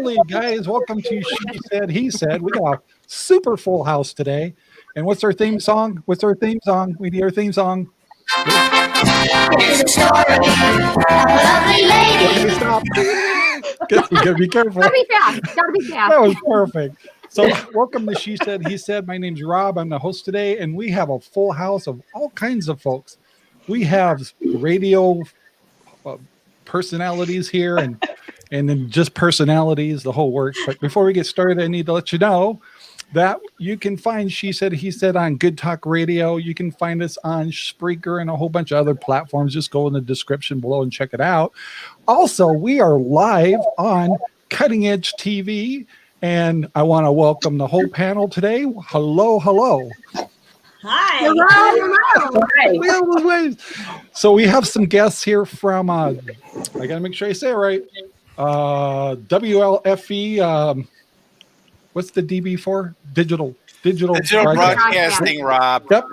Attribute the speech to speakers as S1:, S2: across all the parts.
S1: Howdy, guys. Welcome to She Said, He Said. We got a super full house today. And what's our theme song? We need our theme song.
S2: Here's a story of a lovely lady.
S1: Stop. You gotta be careful.
S3: Gotta be fast.
S1: That was perfect. So welcome to She Said, He Said. My name's Rob. I'm the host today, and we have a full house of all kinds of folks. We have radio personalities here and then just personalities, the whole works. But before we get started, I need to let you know that you can find She Said, He Said on Good Talk Radio. You can find us on Spreaker and a whole bunch of other platforms. Just go in the description below and check it out. Also, we are live on Cutting Edge TV, and I want to welcome the whole panel today. Hello.
S4: Hi.
S1: Hello. So we have some guests here from, I got to make sure I say it right, WLFE, what's the DB for? Digital
S5: Broadcasting, Rob.
S1: Yep,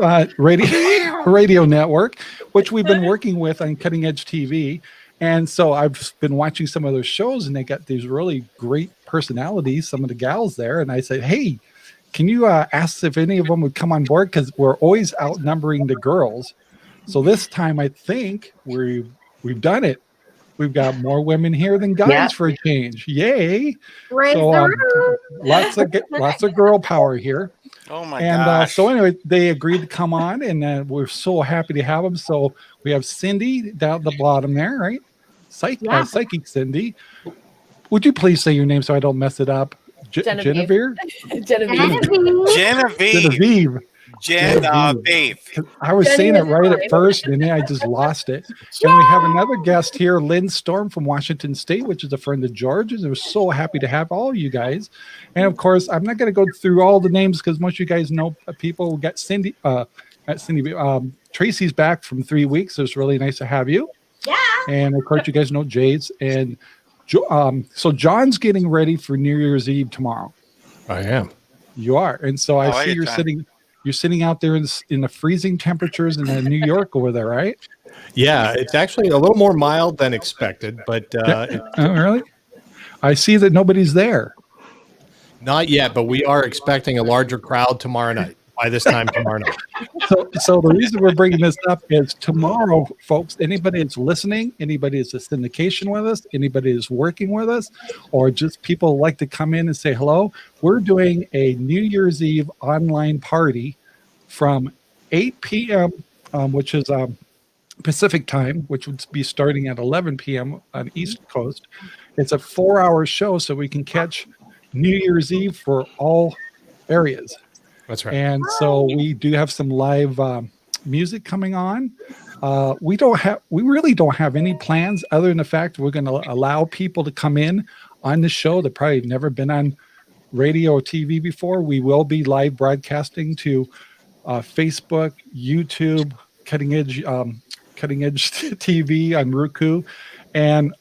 S1: radio network, which we've been working with on Cutting Edge TV. And so I've been watching some of those shows, and they got these really great personalities, some of the gals there. And I said, hey, can you ask if any of them would come on board? Because we're always outnumbering the girls. So this time I think we've done it. We've got more women here than guys for a change. Yay. Lots of girl power here.
S5: Oh my
S1: gosh. So anyway, they agreed to come on, and we're so happy to have them. So we have Cindy down at the bottom there, right? Psychic Cindy. Would you please say your name so I don't mess it up? Genevieve. I was saying it right at first, and then I just lost it. And we have another guest here, Lynn Storm from Washington State, which is a friend of George's. We're so happy to have all you guys. And of course, I'm not going to go through all the names because most of you guys know people. We got Cindy. Tracy's back from 3 weeks, so it's really nice to have you.
S4: Yeah.
S1: And of course, you guys know Jade's. And so John's getting ready for New Year's Eve tomorrow.
S6: I am.
S1: You are, and so I see you're sitting. You're sitting out there in the freezing temperatures in New York over there, right?
S6: Yeah, it's actually a little more mild than expected, but
S1: really? I see that nobody's there.
S6: Not yet, but we are expecting a larger crowd tomorrow night. By this time tomorrow night.
S1: So the reason we're bringing this up is tomorrow, folks. Anybody that's listening, anybody that's a syndication with us, anybody that's working with us, or just people like to come in and say hello. We're doing a New Year's Eve online party from 8 p.m., which is Pacific time, which would be starting at 11 p.m. on East Coast. It's a 4-hour show, so we can catch New Year's Eve for all areas.
S6: That's right.
S1: And so we do have some live music coming on. We really don't have any plans other than the fact we're going to allow people to come in on the show that probably never been on radio or TV before. We will be live broadcasting to Facebook, YouTube, Cutting Edge TV on Roku, and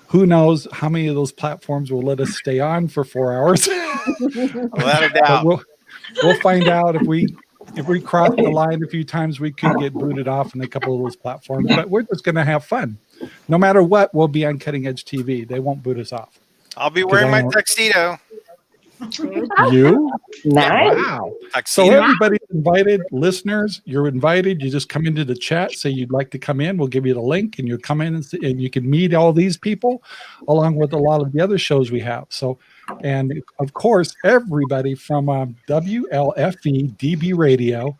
S1: who knows how many of those platforms will let us stay on for 4 hours.
S5: Without a doubt.
S1: We'll find out if we cross the line a few times, we could get booted off on a couple of those platforms. But we're just going to have fun. No matter what, we'll be on Cutting Edge TV. They won't boot us off.
S5: I'll be wearing my tuxedo.
S1: You?
S4: Nice.
S1: Wow. So everybody's invited. Listeners, you're invited. You just come into the chat, say you'd like to come in. We'll give you the link, and you come in and you can meet all these people along with a lot of the other shows we have. So, and of course, everybody from WLFE DB Radio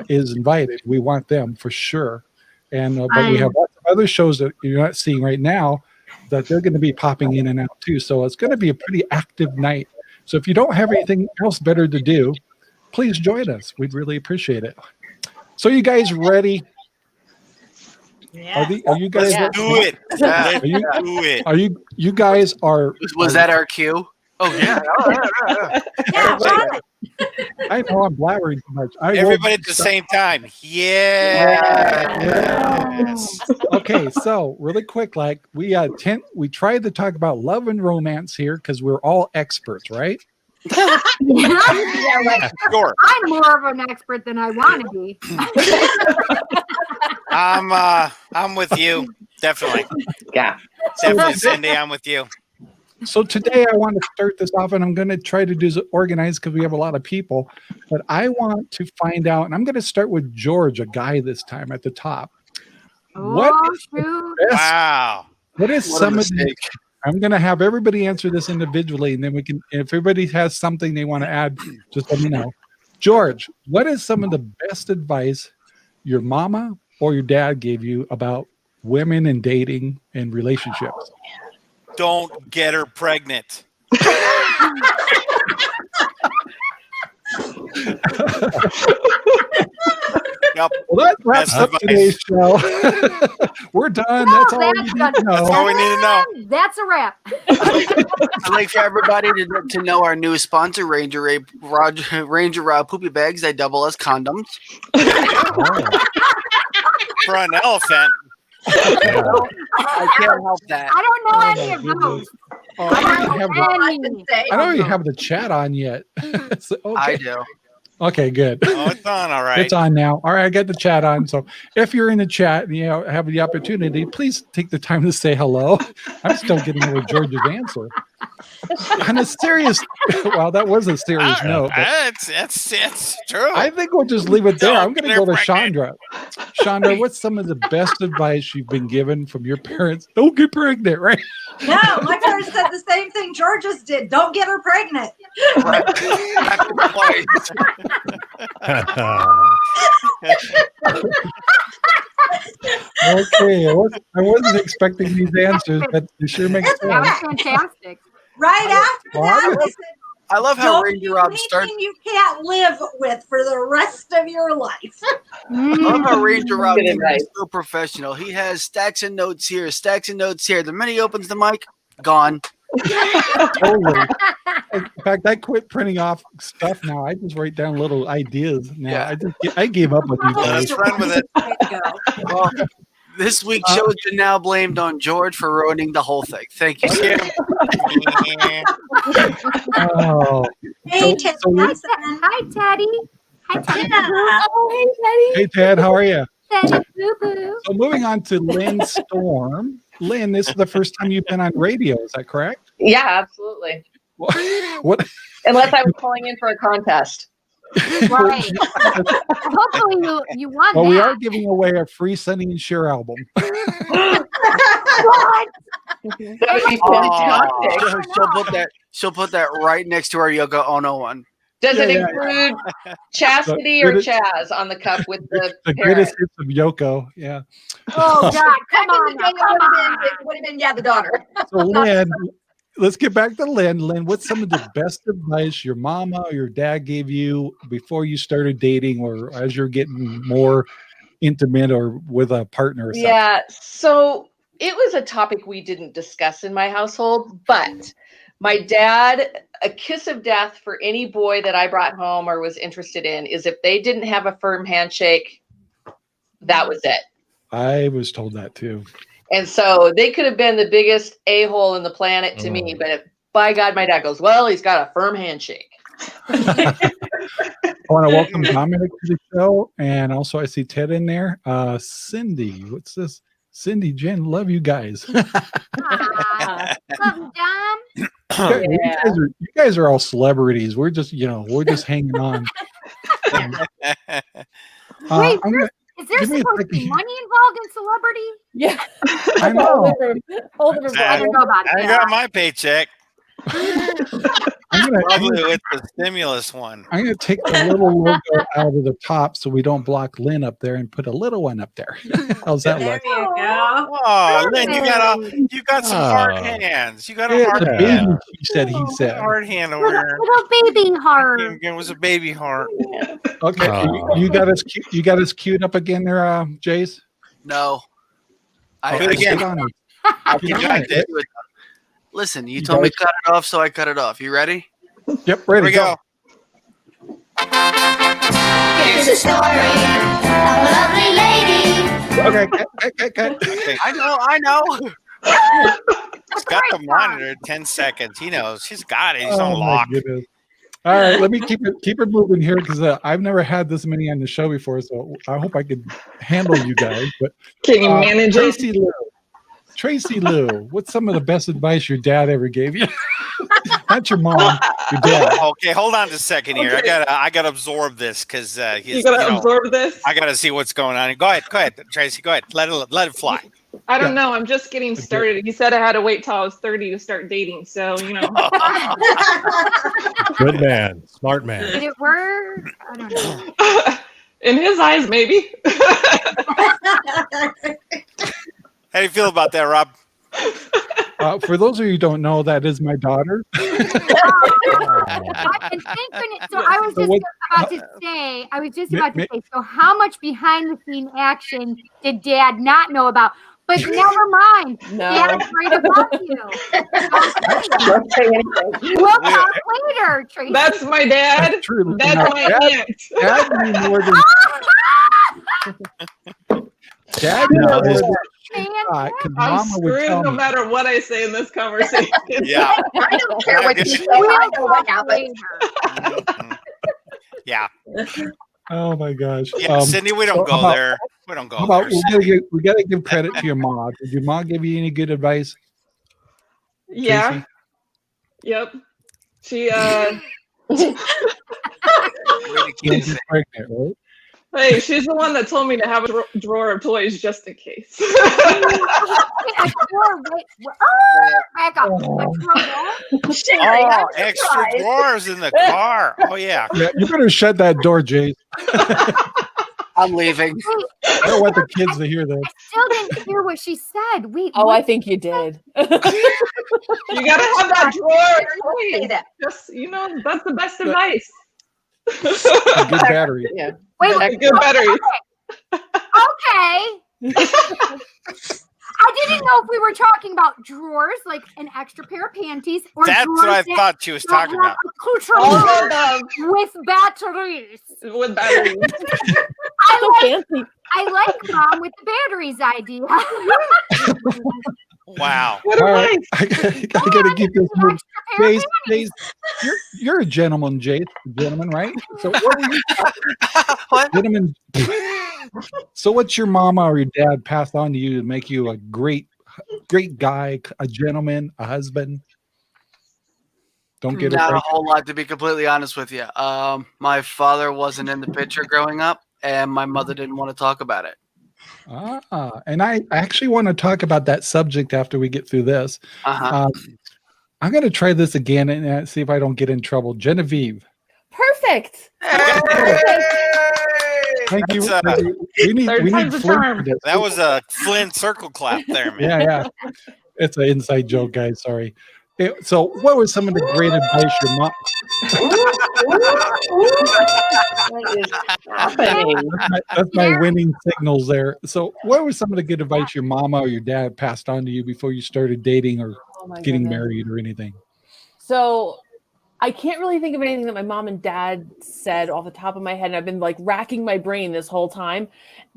S1: is invited. We want them for sure. And but we have lots of other shows that you're not seeing right now that they're going to be popping in and out too. So it's going to be a pretty active night. So if you don't have anything else better to do, please join us. We'd really appreciate it. So you guys ready?
S4: Yeah.
S1: Are you guys?
S5: Let's do it.
S1: You guys are?
S5: Was that our cue? Oh yeah.
S1: I know I'm blabbering too much.
S5: Everybody at the same time. Yes.
S1: Okay, so really quick, like we tried to talk about love and romance here because we're all experts, right?
S3: Sure. I'm more of an expert than I want to be.
S5: I'm with you. Definitely.
S4: Yeah.
S5: Definitely, Cindy, I'm with you.
S1: So today I want to start this off, and I'm going to try to do this organized because we have a lot of people. But I want to find out, and I'm going to start with George, a guy this time at the top. What is the best?
S5: Wow.
S1: What is
S5: What a
S1: some of the?
S5: mistake.
S1: I'm going to have everybody answer this individually, and then we can. If everybody has something they want to add, just let me know. George, what is some of the best advice your mama or your dad gave you about women and dating and relationships?
S5: Don't get her pregnant. Yep.
S1: Well, that wraps
S5: That's
S1: up today's show. We're done. That's all you need to know.
S5: That's all we need to know.
S3: That's a wrap.
S7: I'd like for everybody to know our new sponsor, Ranger Poopy Bags. They double as condoms.
S5: For an elephant.
S7: I can't help that.
S3: I don't know
S1: Oh,
S3: any
S1: my
S3: of
S1: goodness.
S3: those.
S1: Oh, I don't have the-
S3: Any.
S1: I don't even have the chat on yet. So,
S7: I
S1: okay.
S7: do.
S1: Okay, good.
S5: Oh, it's on. All right.
S1: It's on now. All right, I got the chat on. So if you're in the chat and you know, have the opportunity, please take the time to say hello. I'm still getting over George's answer. On a serious, well, that was a serious note. But
S5: It's true.
S1: I think we'll just leave it there. I'm going to go to
S5: Pregnant.
S1: Chandra. Chandra, what's some of the best advice you've been given from your parents? Don't get pregnant, right?
S4: No, my parents said the same thing George's did. Don't get her pregnant.
S1: Okay, I wasn't expecting these answers, but it sure makes
S3: That was
S1: sense.
S3: fantastic.
S4: Right after that, they said,
S7: I love how
S4: don't
S7: Ranger
S4: do
S7: Rob
S4: anything
S7: starts.
S4: you can't live with for the rest of your life.
S7: I love how Ranger Rob
S8: Good
S7: is
S8: advice.
S7: so professional. He has stacks of notes here, stacks of notes here. The minute he opens the mic, gone.
S1: Totally. In fact, I quit printing off stuff now. I just write down little ideas now.
S7: Yeah.
S1: I gave up on you guys.
S5: Let's run with it.
S4: Way to go.
S7: Well, this week's show has been now blamed on George for ruining the whole thing. Thank you. Sam.
S1: Oh,
S4: Hey,
S1: So-
S4: Ted
S1: so we-
S4: Nelson.
S3: Hi, Teddy. Hi, Teddy.
S4: Yeah.
S3: Oh,
S1: hey Ted, how are you?
S3: hey, Teddy. Teddy Boo Boo.
S1: So moving on to Lynn Storm. Lynn, this is the first time you've been on radio. Is that correct?
S8: Yeah, absolutely.
S1: What?
S8: Unless I was calling in for a contest.
S3: Right. Hopefully you won
S1: Well,
S3: that.
S1: we are giving away a free Sonny and Cher album.
S3: What?
S8: That would be
S7: Oh,
S8: fantastic.
S7: she'll put that right next to our Yoko Ono one.
S8: Does it
S1: Yeah,
S8: include Chastity
S1: The
S8: or
S1: greatest-
S8: Chaz on the cup with the
S1: The
S8: parrot?
S1: greatest hits of Yoko. Yeah.
S3: Oh, God. Come on.
S8: Back in the day,
S3: Now, come on.
S8: it would have been, yeah, the daughter.
S1: So Lynn, let's get back to Lynn. Lynn, what's some of the best advice your mama or your dad gave you before you started dating or as you're getting more intimate or with a partner or something?
S8: Yeah, so it was a topic we didn't discuss in my household, but my dad, a kiss of death for any boy that I brought home or was interested in is if they didn't have a firm handshake, that was it.
S1: I was told that too.
S8: And so they could have been the biggest a-hole in the planet to me, but if, by God, my dad goes, well, he's got a firm handshake.
S1: I want to welcome Dominic to the show. And also I see Ted in there. Cindy, what's this? Cindy, Jen, love you guys.
S3: Aw. Love you, Dom.
S1: You guys are all celebrities. We're just, we're just hanging on.
S3: Wait,
S1: I'm gonna-
S3: is there
S1: give me a
S3: supposed to be
S1: second.
S3: money involved in celebrity?
S8: Yeah.
S1: I know.
S3: I don't know about
S5: I
S3: that.
S5: got my paycheck.
S1: I'm
S5: Probably with the stimulus one.
S1: gonna take the little logo out of the top so we don't block Lynn up there and put a little one up there. How's that
S4: There
S1: look?
S4: you go.
S5: Oh, Lynn, you got some hard
S6: Oh.
S5: hands. You got a
S1: Yeah,
S5: hard
S1: the
S5: hand.
S1: baby, he said.
S5: Hard hand over here.
S3: Little baby heart.
S5: It was a baby heart.
S1: Okay,
S6: Oh.
S1: you got us. You got us queued up again there, Jace.
S7: No.
S5: Do it again.
S1: Get on it.
S7: I
S1: Get on
S7: can't
S1: it.
S7: do it. Listen, you
S1: You
S7: told me
S1: guys-
S7: cut it off, so I cut it off. You ready?
S1: Yep,
S5: Here
S1: ready.
S5: we go.
S2: Here's a story of a lovely lady.
S1: Okay, cut.
S7: I know.
S5: He's got the monitor 10 seconds. He knows. He's got it. He's on
S1: Oh, my
S5: lock.
S1: goodness. All right, let me keep it moving here because I've never had this many on the show before, so I hope I can handle you guys. But
S8: Can you manage it?
S1: Tracy Lou. Tracy Lou, what's some of the best advice your dad ever gave you? Not your mom, your dad.
S5: Okay, hold on just a second here.
S9: Okay.
S5: I gotta absorb this because
S9: You gotta absorb this.
S5: I gotta see what's going on. Go ahead, Tracy. Go ahead. Let it fly.
S9: I don't know. I'm just getting started. He said I had to wait till I was 30 to start dating. So, you know.
S6: Good man. Smart man.
S3: Did it work? I don't know.
S9: In his eyes, maybe.
S5: How do you feel about that, Rob?
S1: For those of you who don't know, that is my daughter.
S3: So I was just about to say, so how much behind the scene action did Dad not know about? But never mind.
S10: No.
S3: Dad's right above you.
S10: Don't say anything.
S3: We'll talk later, Tracy.
S9: That's my dad.
S1: That's true.
S9: That's my aunt.
S1: Dad knew more than Dad knew more than
S9: I'm
S1: Mama would
S9: screwed
S1: tell
S9: no
S1: me.
S9: matter what I say in this conversation.
S5: Yeah.
S10: I don't care what you say. I know what happened.
S5: Yeah.
S1: Oh my gosh.
S5: Yeah, Cindy, we don't
S1: so
S5: go
S1: how about-
S5: there. We don't go
S1: How about
S5: there.
S1: we gotta give credit to your mom. Did your mom give you any good advice?
S9: Yeah.
S1: Tracy?
S9: Yep. She
S1: She's pregnant, right?
S9: hey, she's the one that told me to have a drawer of toys just in case.
S3: Back up.
S5: Oh, extra drawers in the car. Oh yeah.
S1: Yeah, you better shut that door, Jay.
S7: I'm leaving.
S1: I don't want the kids to hear this.
S3: I still didn't hear what she said. Wait.
S10: Oh,
S3: what?
S10: I think you did.
S9: You gotta have that drawer of
S10: Say
S9: toys.
S10: that.
S9: Just, you know, that's the best advice.
S1: A good battery.
S10: Yeah.
S3: Wait,
S9: Good batteries.
S3: okay. I didn't know if we were talking about drawers, like an extra pair of panties, or
S5: That's
S3: drawers
S5: what I
S3: that
S5: thought she was
S3: don't
S5: talking
S3: have
S5: about.
S9: All
S3: accoutrements
S9: of
S3: with batteries.
S9: them with batteries.
S10: So fancy.
S3: I like Mom with the batteries idea.
S5: Wow.
S9: What
S1: All
S9: advice?
S1: right. I gotta keep this moving.
S3: Extra pair of
S1: Jace, you're a gentleman, Jace. A gentleman, right? So what were you
S7: What?
S1: gentleman? So what's your mama or your dad passed on to you to make you a great guy, a gentleman, a husband? Don't get
S7: Not a
S1: it.
S7: whole lot, to be completely honest with you. My father wasn't in the picture growing up, and my mother didn't want to talk about it.
S1: And I actually want to talk about that subject after we get through this.
S7: Uh-huh.
S1: I'm going to try this again and see if I don't get in trouble. Genevieve.
S10: Perfect.
S1: Thank you.
S5: That's,
S1: We need
S9: Third time's a
S1: Flynn
S9: charm.
S1: for this.
S5: That was a Flynn circle clap there, man.
S1: Yeah. It's an inside joke, guys. Sorry. So what was some of the great advice your mom?
S10: What is happening?
S1: That's my winning signals there. So what was some of the good advice your mama or your dad passed on to you before you started dating or
S10: Oh my
S1: getting
S10: goodness.
S1: married or anything?
S10: So I can't really think of anything that my mom and dad said off the top of my head. And I've been like racking my brain this whole time.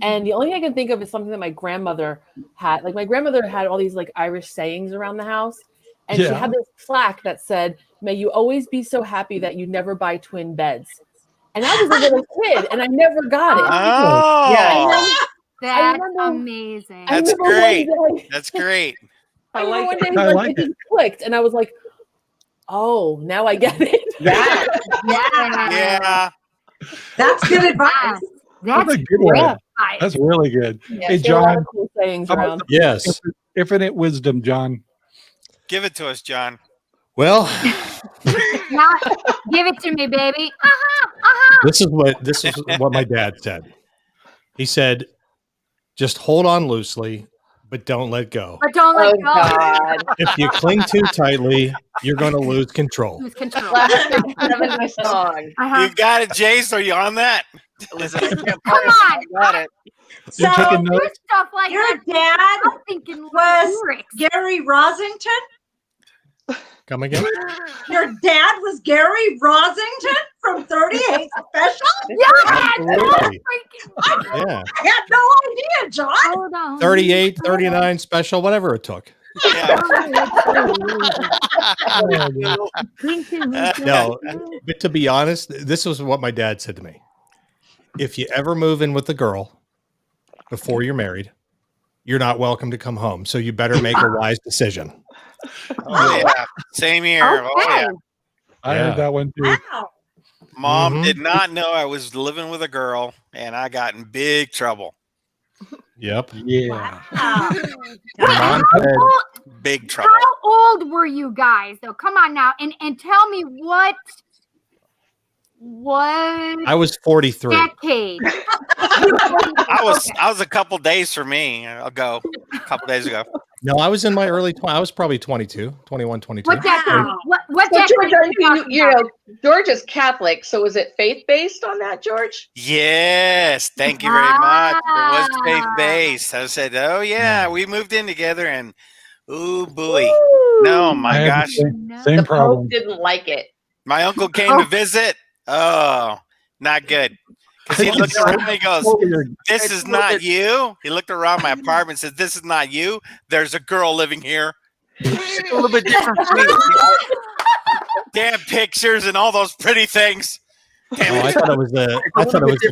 S10: And the only thing I can think of is something that my grandmother had. Like my grandmother had all these like Irish sayings around the house. And she
S1: Yeah.
S10: had this plaque that said, "May you always be so happy that you never buy twin beds." And I was a little kid and I never got it.
S5: Oh,
S10: Yeah.
S3: That's
S10: remember-
S3: amazing.
S10: I
S5: That's
S10: remember
S5: great.
S10: one day-
S5: That's great.
S9: I
S10: remember
S9: like
S10: one
S9: it.
S10: day,
S1: I
S10: like,
S1: like
S10: it just clicked, and I was like, "Oh, now I get it."
S4: Yeah.
S5: Yeah.
S4: That's good advice.
S3: That's
S1: a good
S3: great
S1: one.
S3: advice.
S1: That's really good.
S10: Yeah,
S1: Hey,
S10: there are a lot
S1: John.
S10: of cool sayings
S1: How about
S10: around.
S6: Yes.
S1: Infinite wisdom, John.
S5: Give it to us, John.
S6: Well,
S3: Now, give it to me, baby.
S6: this is what my dad said. He said, "Just hold on loosely, but don't let go.
S3: But don't let
S10: Oh
S3: go.
S10: God!
S6: If you cling too tightly, you're going to lose control."
S3: Lose control.
S10: Seven song.
S3: Uh-huh.
S5: You got it, Jace. Are you on that?
S7: Listen, I can't
S3: Come
S7: play it.
S3: on.
S7: I got it.
S4: So
S1: You're taking
S3: Do
S1: notes?
S3: stuff like
S4: your
S3: that.
S4: dad
S3: I'm thinking
S4: was
S3: lyrics.
S4: Gary Rosington?
S6: Come again?
S4: Your dad was Gary Rosington from 38 Special?
S6: Absolutely. Yeah.
S4: I had no idea, John.
S3: Hold on.
S6: 38, 39 special, whatever it took.
S5: Yeah.
S6: No, but to be honest, this was what my dad said to me. If you ever move in with a girl before you're married, you're not welcome to come home. So you better make a wise decision.
S5: Oh yeah, same here. Oh yeah.
S1: I heard that one too.
S4: Wow.
S5: Mom did not know I was living with a girl, and I got in big trouble.
S6: Yep.
S1: Yeah.
S4: Wow.
S6: Mom said,
S5: Big trouble.
S3: How old were you guys? Though, come on now, and tell me what
S6: I was 43.
S3: decade?
S5: I was a couple days for me ago. A couple days ago.
S6: No, I was in my early 20s. I was probably 22, 21, 22.
S3: What decade? What
S8: So
S3: decade?
S8: George,
S3: are you talking about?
S8: George is Catholic, so is it faith-based on that, George?
S5: Yes, thank you very much. It was faith based. I said, "Oh yeah, we moved in together," and oh boy, no, my
S1: I had
S5: gosh,
S1: the same
S8: The
S1: problem.
S8: Pope didn't like it.
S5: my uncle came to visit. Oh, not good. Because he looked around and he goes, "This is not you." He looked around my apartment and said, "This is not you. There's a girl living here."
S7: It's a little bit different for me.
S5: Damn pictures and all those pretty things. Damn
S6: Oh, I thought it was the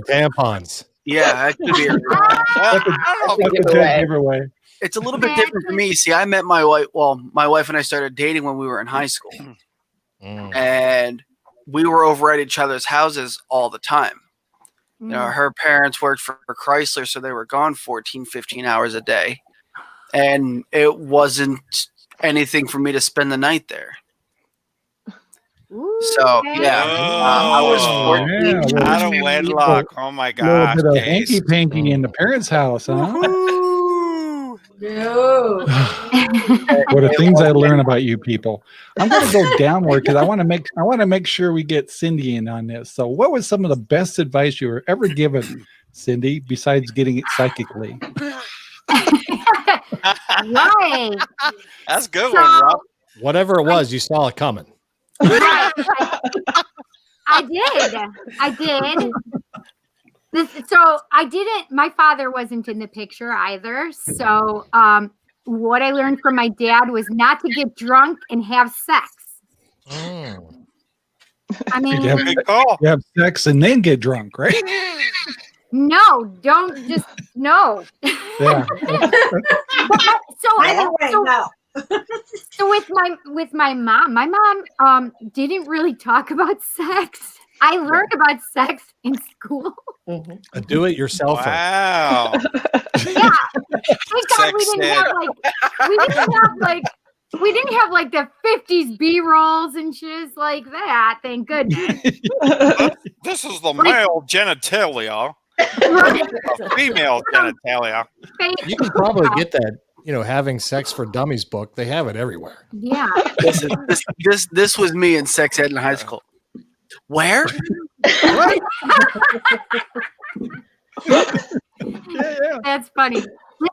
S6: tampons.
S7: Yeah, that could be.
S5: I don't know.
S1: That's a dead giveaway.
S7: It's a little bit different for me. See, I met my wife. Well, my wife and I started dating when we were in high school, and we were over at each other's houses all the time. You know, her parents worked for Chrysler, so they were gone 14, 15 hours a day. And it wasn't anything for me to spend the night there. So, yeah, I was 14.
S1: Yeah,
S5: Out of wedlock. Oh my
S1: A little
S5: gosh.
S1: bit of
S5: Case.
S1: hanky-panky in the parents' house, huh?
S4: No.
S1: What are things I learn about you people? I'm going to go downward because I want to make sure we get Cindy in on this. So, what was some of the best advice you were ever given, Cindy, besides getting it psychically?
S3: Right.
S5: That's a good one, Rob.
S6: Whatever it was, you saw it coming.
S3: Right. I did. So I didn't. My father wasn't in the picture either. So what I learned from my dad was not to get drunk and have sex. I mean,
S1: you have sex and then get drunk, right?
S3: no, don't just no.
S1: Yeah.
S3: So with my mom didn't really talk about sex. I learned about sex in school.
S6: A do-it-yourselfer.
S5: Wow.
S3: Yeah. Thank God we didn't have like the 50s B-rolls and shit like that. Thank goodness.
S5: This is the male genitalia. A female genitalia.
S6: You can probably get that, having sex for dummies book. They have it everywhere.
S3: Yeah.
S7: This was me in sex ed in high school. Where?
S1: What?
S3: That's funny.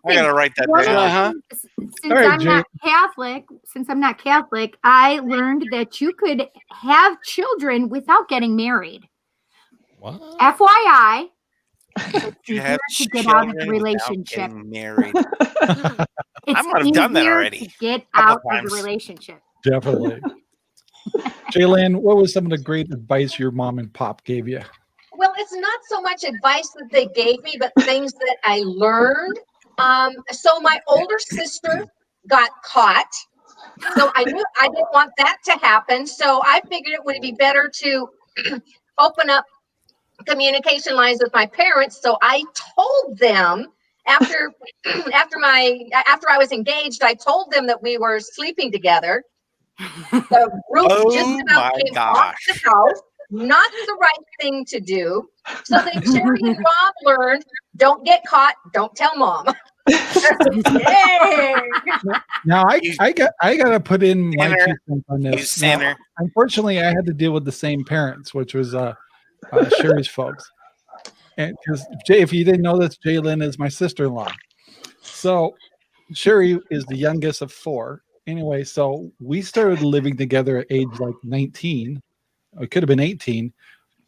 S5: I gotta write that down.
S3: Since I'm not Catholic, I learned that you could have children without getting married.
S6: What?
S3: FYI.
S5: You have
S3: to get out of the relationship.
S5: Married.
S3: It's
S5: I might have done that
S3: easier
S5: already.
S3: to get out of the relationship.
S1: Definitely. Jaylin, what was some of the great advice your mom and pop gave you?
S11: Well, it's not so much advice that they gave me, but things that I learned. So my older sister got caught. So I knew I didn't want that to happen. So I figured it would be better to open up communication lines with my parents. So I told them after I was engaged, I told them that we were sleeping together. The roof just about came off the house. Not the right thing to do. So then Sherry and Rob learned, don't get caught, don't tell mom. Yay!
S1: Now I got to put in my 2 cents on this.
S5: Now,
S1: unfortunately, I had to deal with the same parents, which was Sherry's folks. And because if you didn't know this, Jaylin is my sister-in-law. So Sherry is the youngest of 4. Anyway, so we started living together at age like 19. It could have been 18.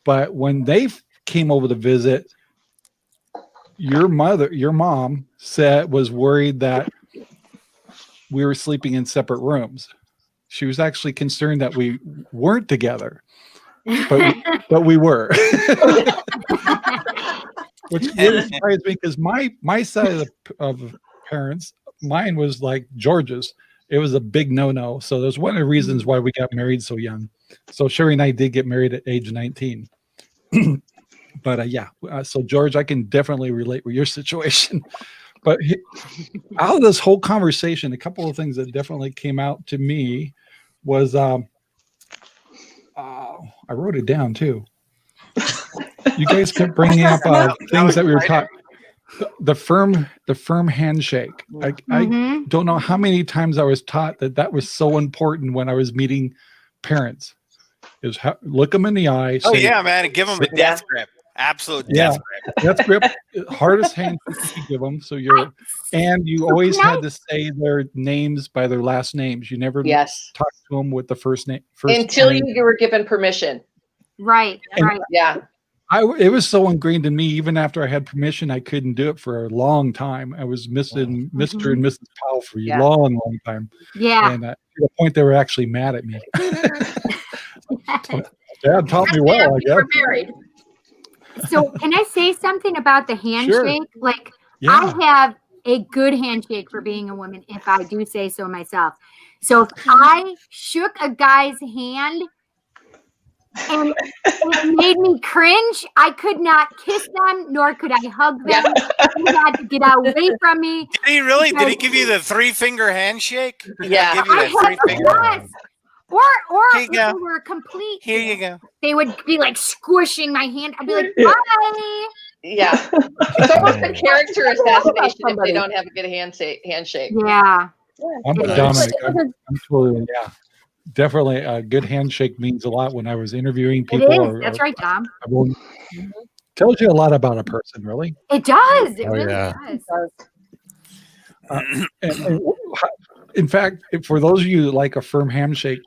S1: But when they came over to visit, your mom was worried that we were sleeping in separate rooms. She was actually concerned that we weren't together, but we were. Which really surprised me because my side of parents. Mine was like George's. It was a big no-no. So that's one of the reasons why we got married so young. So Sherry and I did get married at age 19. But so George, I can definitely relate with your situation. But out of this whole conversation, a couple of things that definitely came out to me was I wrote it down too. You guys kept bringing up things that we were taught. The firm handshake. I don't know how many times I was taught that was so important when I was meeting parents. Is look them in the eye.
S5: Oh yeah, man, and give them a death grip. Absolute death grip.
S1: Death grip. Hardest handshake you can give them. So you always had to say their names by their last names. You never talked to them with the first name.
S8: Until you were given permission.
S3: Right. Right.
S8: Yeah.
S1: It was so ingrained in me. Even after I had permission, I couldn't do it for a long time. I was missing Mr. and Mrs. Powell for a long time.
S3: Yeah.
S1: And to the point they were actually mad at me. Dad taught me well, I guess.
S8: We're married.
S3: So can I say something about the handshake?
S1: Sure.
S3: Like I have a good handshake for being a woman, if I do say so myself. So if I shook a guy's hand and it made me cringe, I could not kiss them, nor could I hug them. You had to get away from me.
S5: Did he really? Did he give you the 3-finger handshake?
S8: Yeah.
S5: Give you that 3-finger.
S3: Yes. Or if they were complete.
S5: Here you go.
S3: They would be like squishing my hand. I'd be like, bye.
S8: Yeah. It's almost a character assassination if they don't have a good handshake.
S3: Yeah.
S1: I'm Dominic. I'm totally, definitely a good handshake means a lot when I was interviewing people.
S3: That's right, Tom.
S1: Tells you a lot about a person, really.
S3: It does. It really does.
S1: And in fact, for those of you that like a firm handshake,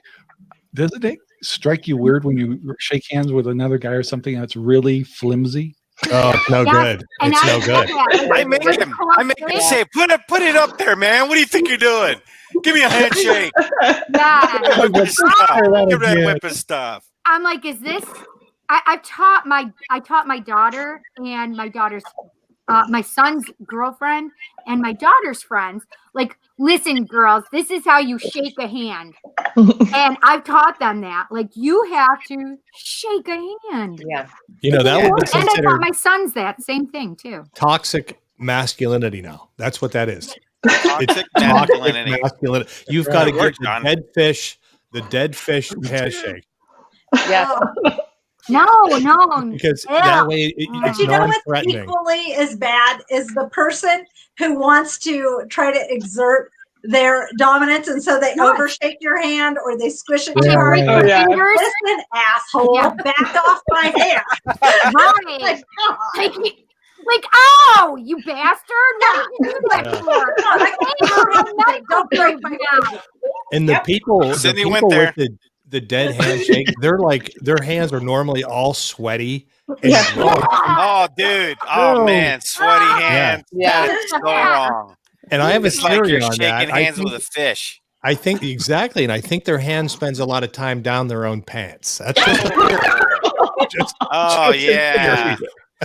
S1: doesn't it strike you weird when you shake hands with another guy or something that's really flimsy?
S6: Oh, no good. It's no good.
S5: I make him say, put it up there, man. What do you think you're doing? Give me a handshake.
S3: Yeah.
S5: Give that whip of stuff.
S3: I'm like, is this? I taught my daughter and my daughter's my son's girlfriend and my daughter's friends, like, listen, girls, this is how you shake a hand. And I've taught them that. Like, you have to shake a hand.
S8: Yeah.
S6: That would be
S3: and I
S6: considered
S3: taught my sons that same thing too.
S6: toxic masculinity now. That's what that is.
S5: Toxic masculinity.
S6: You've got to get the dead fish handshake.
S8: Yeah.
S3: No.
S6: Because that way it's
S4: But what's
S6: non-threatening.
S4: equally as bad is the person who wants to try to exert their dominance, and so they overshake your hand or they squish it too hard. Listen, asshole, back off my hand.
S3: Right. Like, oh, you bastard! What did you do that for? Don't break my hand.
S6: And the people,
S5: Cindy
S6: the
S5: went
S6: people
S5: there.
S6: with the dead handshake, they're like, their hands are normally all sweaty.
S5: Oh, dude. Oh, man. Sweaty hands.
S8: Yeah.
S5: That is so wrong.
S6: And I have a
S5: It's like
S6: theory
S5: you're
S6: on
S5: shaking
S6: that.
S5: hands with a fish.
S6: I think exactly, and I think their hand spends a lot of time down their own pants. That's just,
S5: yeah.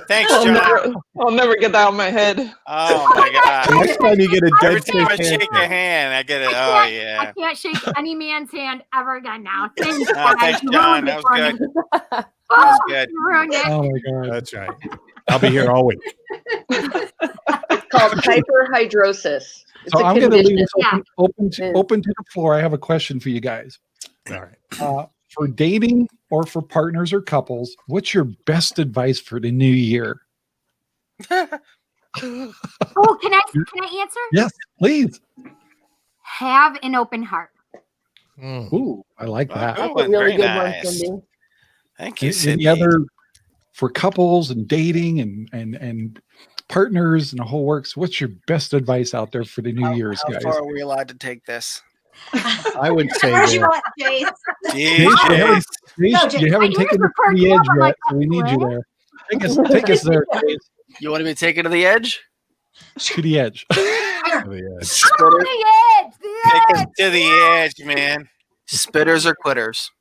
S5: Thanks, John.
S9: I'll never get that out of my head.
S5: Oh my god.
S6: Next time you get a
S5: Every
S6: dead
S5: time I
S6: fish
S5: shake a hand, I get it. Oh yeah.
S3: I can't shake any man's hand ever again now. Thanks,
S5: Thanks, John. That was good. That was good.
S3: You ruined it.
S1: Oh my god.
S6: That's right. I'll be here all week.
S8: It's called hyperhidrosis. It's
S1: So
S8: a
S1: I'm going to leave
S8: condition.
S1: this open to the floor. I have a question for you guys.
S6: All right.
S1: For dating or for partners or couples, what's your best advice for the new year?
S3: Oh, can I answer?
S1: Yes, please.
S3: Have an open heart.
S1: Ooh, I like that.
S5: Good
S10: That's a
S5: one.
S10: really
S5: Very
S10: good
S5: nice.
S10: one, Cindy.
S5: Thank you,
S1: Any
S5: Cindy.
S1: other for couples and dating and partners and the whole works? What's your best advice out there for the New Year's,
S7: How
S1: guys?
S7: far are we allowed to take this?
S6: I would say
S4: Where's you
S6: that
S4: at, Jace?
S5: Jeez.
S1: You haven't taken it to the edge yet, so we need you there. Take us there, Jace,
S7: You want me to take it to the edge?
S1: to the edge.
S7: Spitter,
S5: Take us to the edge, man.
S7: spitters or quitters?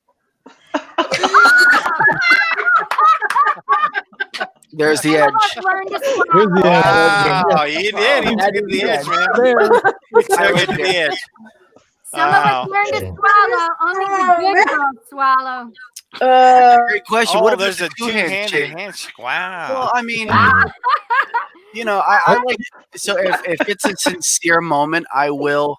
S7: There's the
S3: Some of
S7: edge.
S3: us learned to swallow.
S1: There's the edge.
S5: Wow, he did. He took it to the edge, man. He took it to the edge.
S3: Some of us learned to swallow. Only the good girls swallow.
S7: Great question.
S5: Oh,
S7: What if
S5: there's
S7: it's
S5: a two-handed handshake. Wow.
S7: Well, I mean, you know, I like, so if it's a sincere moment, I will,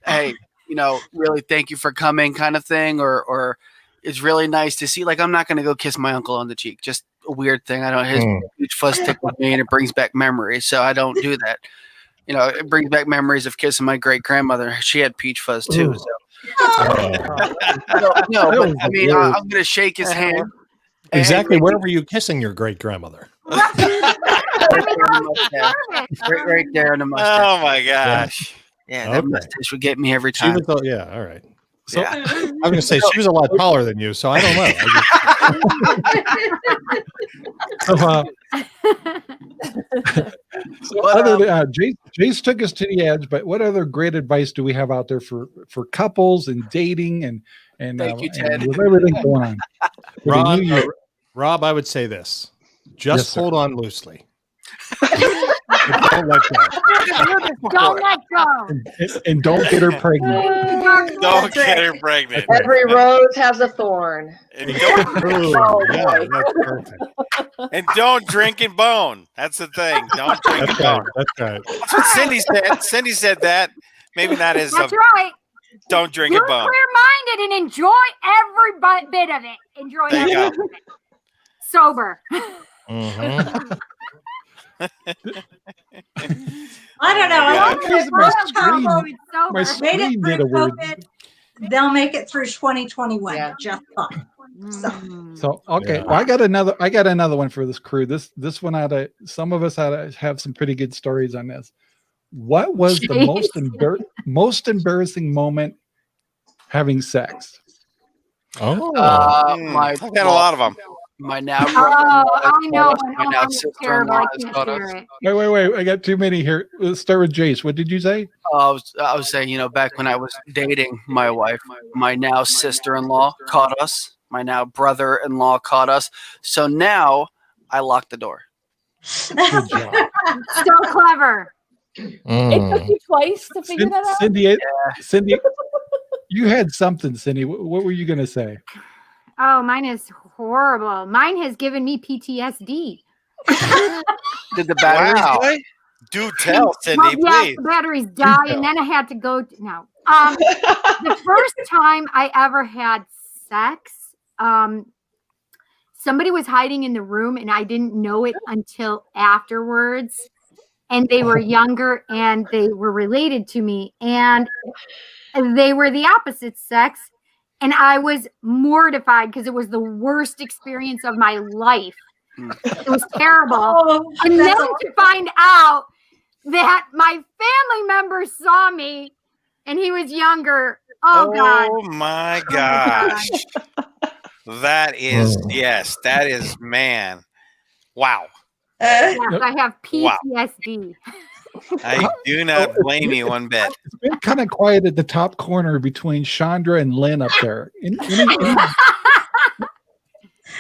S7: hey, you know, really thank you for coming kind of thing, or it's really nice to see. Like, I'm not going to go kiss my uncle on the cheek. Just a weird thing. I don't, his huge fuzz stick with me and it brings back memories. So I don't do that. You know, it brings back memories of kissing my great grandmother. She had peach fuzz too. So. No, but I mean, I'm going to shake his hand.
S6: Exactly. Where were you kissing your great grandmother?
S7: Right there in the mustache.
S5: Oh my gosh.
S7: Yeah, that mustache would get me every time.
S6: She was, yeah, all right. So
S7: Yeah.
S6: I was going to say she was a lot taller than you, so I don't know.
S1: So other than, Jace took us to the edge, but what other great advice do we have out there for couples and dating and
S7: Thank you, Ted.
S1: with everything going on?
S6: Rob, I would say this: just
S1: Yes, sir.
S6: hold on loosely. Don't let go.
S3: Don't let go.
S1: And don't get her pregnant.
S5: Don't get her pregnant.
S8: Every rose has a thorn.
S5: And don't,
S8: Oh,
S6: Yeah,
S8: boy.
S6: that's perfect.
S5: and don't drink and bone. That's the thing. Don't drink and
S6: That's right.
S5: bone.
S6: That's right.
S5: That's what Cindy said. Cindy said that. Maybe not as
S3: That's
S5: a
S3: right.
S5: don't drink
S3: You're
S5: and bone.
S3: clear-minded and enjoy every bit of it. Enjoy
S5: There you
S3: every
S5: go.
S3: bit of it. Sober.
S6: Mhm.
S4: I don't know. I
S5: Yeah.
S4: think
S1: Here's
S4: if
S1: my
S4: most
S1: screen.
S4: couples
S3: Sober.
S1: My
S4: made
S1: screen
S4: it
S1: did
S4: through
S1: a weird.
S4: COVID, they'll make it through 2021
S8: Yeah.
S4: just fine. So,
S1: So okay,
S6: Yeah.
S1: well, I got another one for this crew. This one some of us had to have some pretty good stories on this. What was the most embarrassing moment having sex?
S6: Oh,
S5: I've got a lot of them.
S7: My now
S3: Oh,
S7: brother-in-law has
S3: I know.
S7: taught us, my now
S3: It's terrible.
S7: sister-in-law
S3: I
S7: has
S3: can't
S7: taught
S3: hear
S7: us.
S3: it.
S1: Wait. I got too many here. Let's start with Jace. What did you say?
S7: I was saying, you know, back when I was dating my wife, my now sister-in-law caught us. My now brother-in-law caught us. So now I lock the door.
S1: Good job.
S3: So clever.
S10: It took you twice to figure that out.
S1: Cindy, you had something, Cindy. What were you going to say?
S3: Oh, mine is horrible. Mine has given me PTSD.
S7: Did the batteries
S5: Wow.
S7: die?
S5: Do tell, Cindy,
S3: Well, yeah,
S5: please.
S3: the batteries die, and then I had to go. No, the first time I ever had sex, somebody was hiding in the room, and I didn't know it until afterwards. And they were younger, and they were related to me, and they were the opposite sex. And I was mortified because it was the worst experience of my life. It was terrible.
S4: oh,
S3: And then
S4: that's
S3: to find out that my family member saw me and he was younger. Oh, God.
S5: Oh my gosh. That is, yes, that is, man. Wow.
S3: Yes, I have
S5: Wow.
S3: PTSD.
S5: I do not blame you one bit.
S1: It's been kind of quiet at the top corner between Chandra and Lynn up there.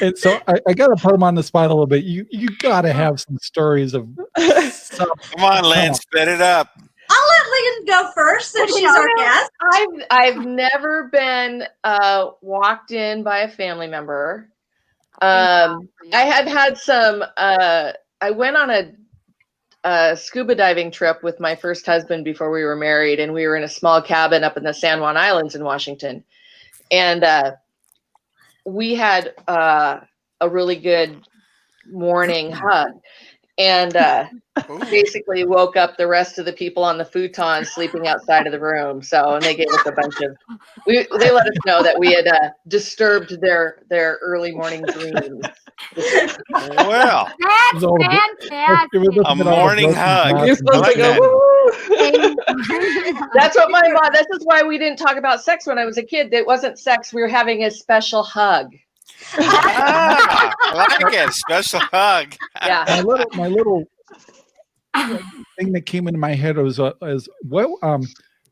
S1: And so I got to put them on the spot a little bit. You got to have some stories of.
S5: Come on, Lynn, spit it up.
S4: I'll let Lynn go first since she's our guest.
S8: I've never been walked in by a family member. I had some. I went on a scuba diving trip with my first husband before we were married, and we were in a small cabin up in the San Juan Islands in Washington, and we had a really good morning hug, and basically woke up the rest of the people on the futon sleeping outside of the room. So, and they gave us a bunch of, they let us know that we had disturbed their early morning dreams.
S5: Well,
S3: That's fantastic.
S5: a morning hug.
S8: You're supposed to go, woo! That's what my mom, this is why we didn't talk about sex when I was a kid. It wasn't sex. We were having a special hug.
S5: Ah, I like it. Special hug.
S8: Yeah.
S1: My little thing that came into my head was well,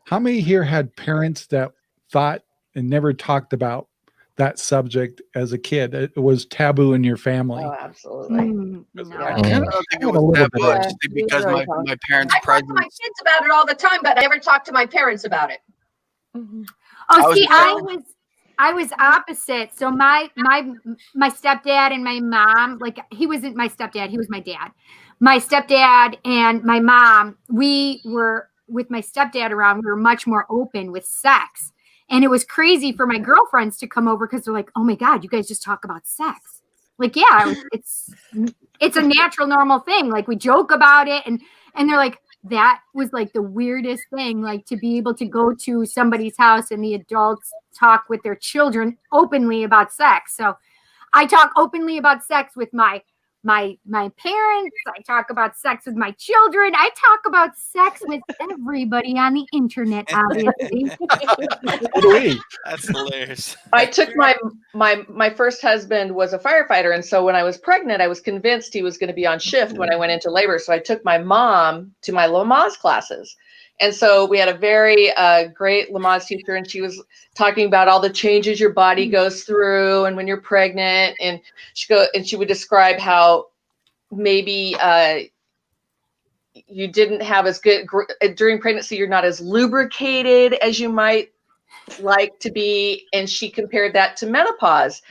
S1: how many here had parents that thought and never talked about that subject as a kid. It was taboo in your family.
S8: Oh, absolutely.
S7: I don't think it was taboo actually because my parents'
S11: I talk to my kids about it all the time, but I never talk to my parents about it.
S3: Oh, see, I was opposite. So my stepdad and my mom, like he wasn't my stepdad, he was my dad. My stepdad and my mom, we were with my stepdad around, we were much more open with sex. And it was crazy for my girlfriends to come over because they're like, oh my God, you guys just talk about sex. Like, yeah, it's a natural, normal thing. Like we joke about it and they're like, that was like the weirdest thing, like to be able to go to somebody's house and the adults talk with their children openly about sex. So I talk openly about sex with my parents. I talk about sex with my children. I talk about sex with everybody on the internet, obviously.
S5: That's hilarious.
S8: I took my first husband was a firefighter, and so when I was pregnant, I was convinced he was going to be on shift when I went into labor. So I took my mom to my Lamaze classes. And so we had a very great Lamaze teacher, and she was talking about all the changes your body goes through, and when you're pregnant, and she would describe how maybe you didn't have as good during pregnancy. You're not as lubricated as you might like to be, and she compared that to menopause.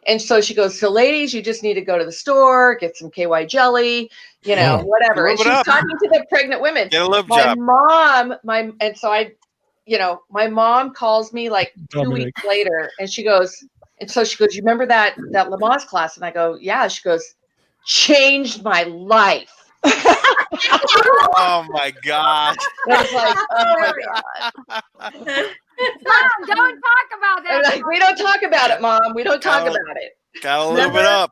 S8: And so she goes, so ladies, you just need to go to the store, get some KY jelly, whatever. And she's talking to the pregnant women.
S5: Get a lube job.
S8: My mom calls me like 2 weeks later, and she goes, you remember that Lamaze class? And I go, yeah. She goes, changed my life.
S5: Oh my God.
S8: I was like, oh my God.
S3: Mom, don't talk about that.
S8: Like, we don't talk about it, Mom. We don't talk about it.
S5: Gotta lube it up.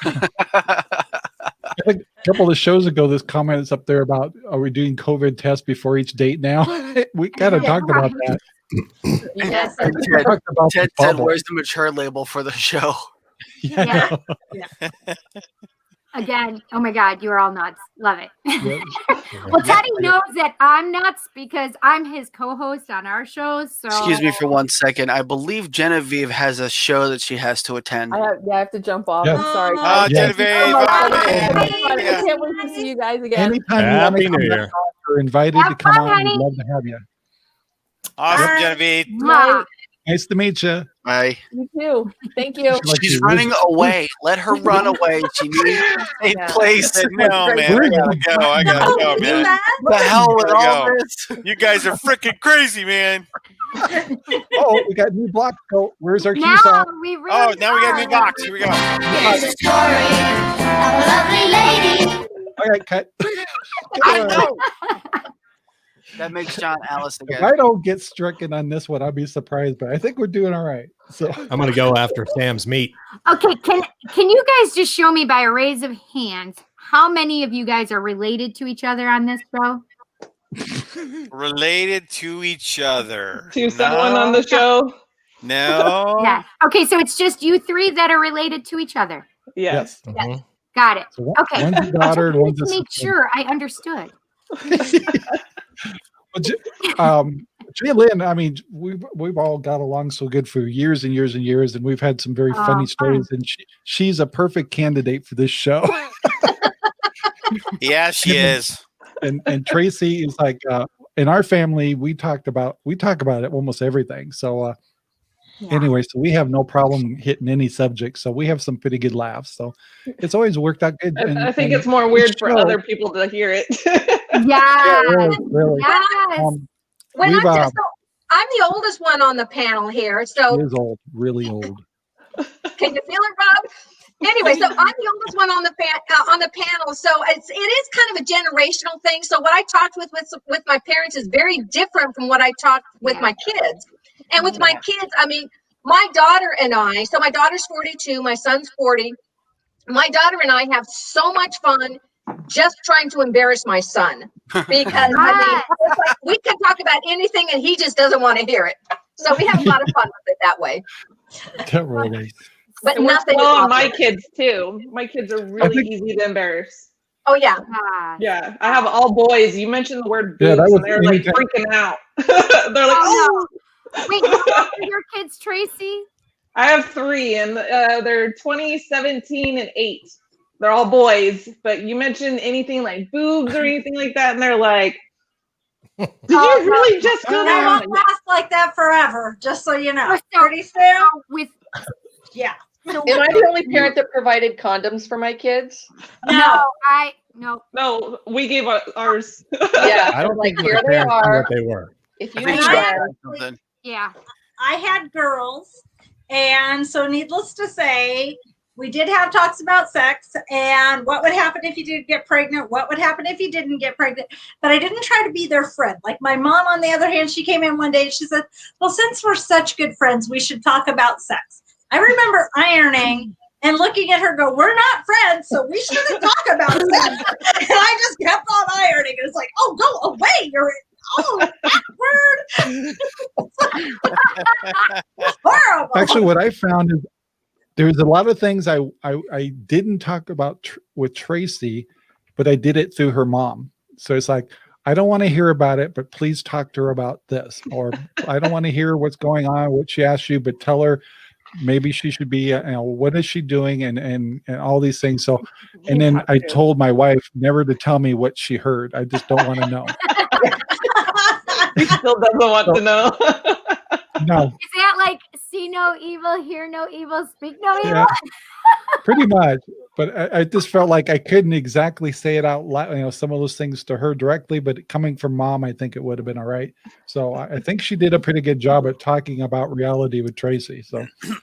S1: I think a couple of shows ago, this comment is up there about, are we doing COVID tests before each date now? We kind of talked about that.
S3: Yes.
S7: Ted said, where's the mature label for the show?
S3: Yeah. Again, oh my God, you're all nuts. Love it. Well, Teddy knows that I'm nuts because I'm his co-host on our shows. So
S7: excuse me for 1 second. I believe Genevieve has a show that she has to attend.
S10: I have to jump off.
S1: Yes.
S10: I'm sorry.
S5: Oh, Genevieve.
S10: I can't wait to see you guys again.
S1: Anytime
S6: Happy
S1: you want
S6: New
S1: to
S6: Year.
S1: you're invited to come on. We'd love to have you.
S5: Awesome, Genevieve.
S10: Bye.
S1: Nice to meet you.
S7: Bye.
S10: You too. Thank you.
S7: She's running away. Let her run away. She needs a place.
S5: No, man. I gotta go, man.
S7: The hell with all this?
S5: You guys are freaking crazy, man.
S1: Oh, we got a new block. So where's our cue
S3: now
S1: song?
S3: we really
S5: Now we got a new box. Here we go.
S2: Here's the story of a lovely lady.
S1: All right, cut.
S7: I know. That makes John Alice
S1: If
S7: again.
S1: I don't get stricken on this one, I'll be surprised. But I think we're doing all right. So
S6: I'm going to go after Sam's meat.
S3: Okay, can you guys just show me by a raise of hands how many of you guys are related to each other on this show?
S5: Related to each other.
S9: To someone on the show?
S5: No.
S3: Yeah. Okay, so it's just you three that are related to each other.
S9: Yes.
S1: Mhm.
S3: Got it.
S1: So
S3: Okay.
S1: one's a daughter, and
S3: I
S1: one's
S3: just
S1: a
S3: wanted to make sure I understood.
S1: Lynn, I mean, we've all got along so good for years and years and years, and we've had some very funny stories. And she's a perfect candidate for this show.
S5: Yeah, she is.
S1: And Tracy is like, in our family, we talk about it almost everything. So anyway, so we have no problem hitting any subject. So we have some pretty good laughs. So it's always worked out good.
S9: I think it's more weird for other people to hear it.
S3: Yeah.
S1: Really.
S3: Yes.
S11: I'm the oldest one on the panel here, so
S1: She is old, really old.
S11: can you feel it, Rob? Anyway, so I'm the oldest one on the panel, so it is kind of a generational thing. So what I talked with my parents is very different from what I talked with my kids. And with my kids, I mean, my daughter and I. So my daughter's 42, my son's 40. My daughter and I have so much fun just trying to embarrass my son because it's like, we can talk about anything and he just doesn't want to hear it. So we have a lot of fun with it that way. But nothing.
S9: Well, my kids too. My kids are really easy to embarrass.
S11: Oh yeah.
S9: Yeah, I have all boys. You mentioned the word boobs,
S1: Yeah, that was
S9: and they're like freaking out. They're like,
S3: oh no. Wait, how old are your kids, Tracy?
S9: I have 3, and they're 20, 17, and 8. They're all boys, but you mentioned anything like boobs or anything like that, and they're like, "Did you really just go
S4: That
S9: there?"
S4: won't last like that forever, just so you know.
S3: So-
S4: Pretty soon,
S3: With
S4: yeah.
S8: Am I the only parent that provided condoms for my kids?
S3: no,
S9: No, we gave ours.
S8: Yeah,
S6: I don't
S8: like
S6: think
S8: here
S6: my
S8: they
S6: parents knew
S8: are.
S6: what they were.
S8: If
S5: I
S8: you
S5: think
S8: need
S5: she
S8: one,
S3: yeah.
S4: I had girls, and so needless to say, we did have talks about sex and what would happen if you did get pregnant, what would happen if you didn't get pregnant. But I didn't try to be their friend. Like my mom, on the other hand, she came in one day and she said, well, since we're such good friends, we should talk about sex. I remember ironing and looking at her go, we're not friends, so we shouldn't talk about sex. And I just kept on ironing. And it's like, oh, go away. You're that word. Horrible.
S1: Actually, what I found is there's a lot of things I didn't talk about with Tracy, but I did it through her mom. So it's like, I don't want to hear about it, but please talk to her about this. Or I don't want to hear what's going on, what she asked you, but tell her maybe she should be, what is she doing, and all these things. So, and then I told my wife never to tell me what she heard. I just don't want to know.
S9: He still doesn't want to know.
S1: No.
S3: Is that like see no evil, hear no evil, speak no evil?
S1: Yeah, pretty much. But I just felt like I couldn't exactly say it out loud, some of those things to her directly, but coming from mom, I think it would have been all right. So I think she did a pretty good job at talking about reality with Tracy. So
S3: That's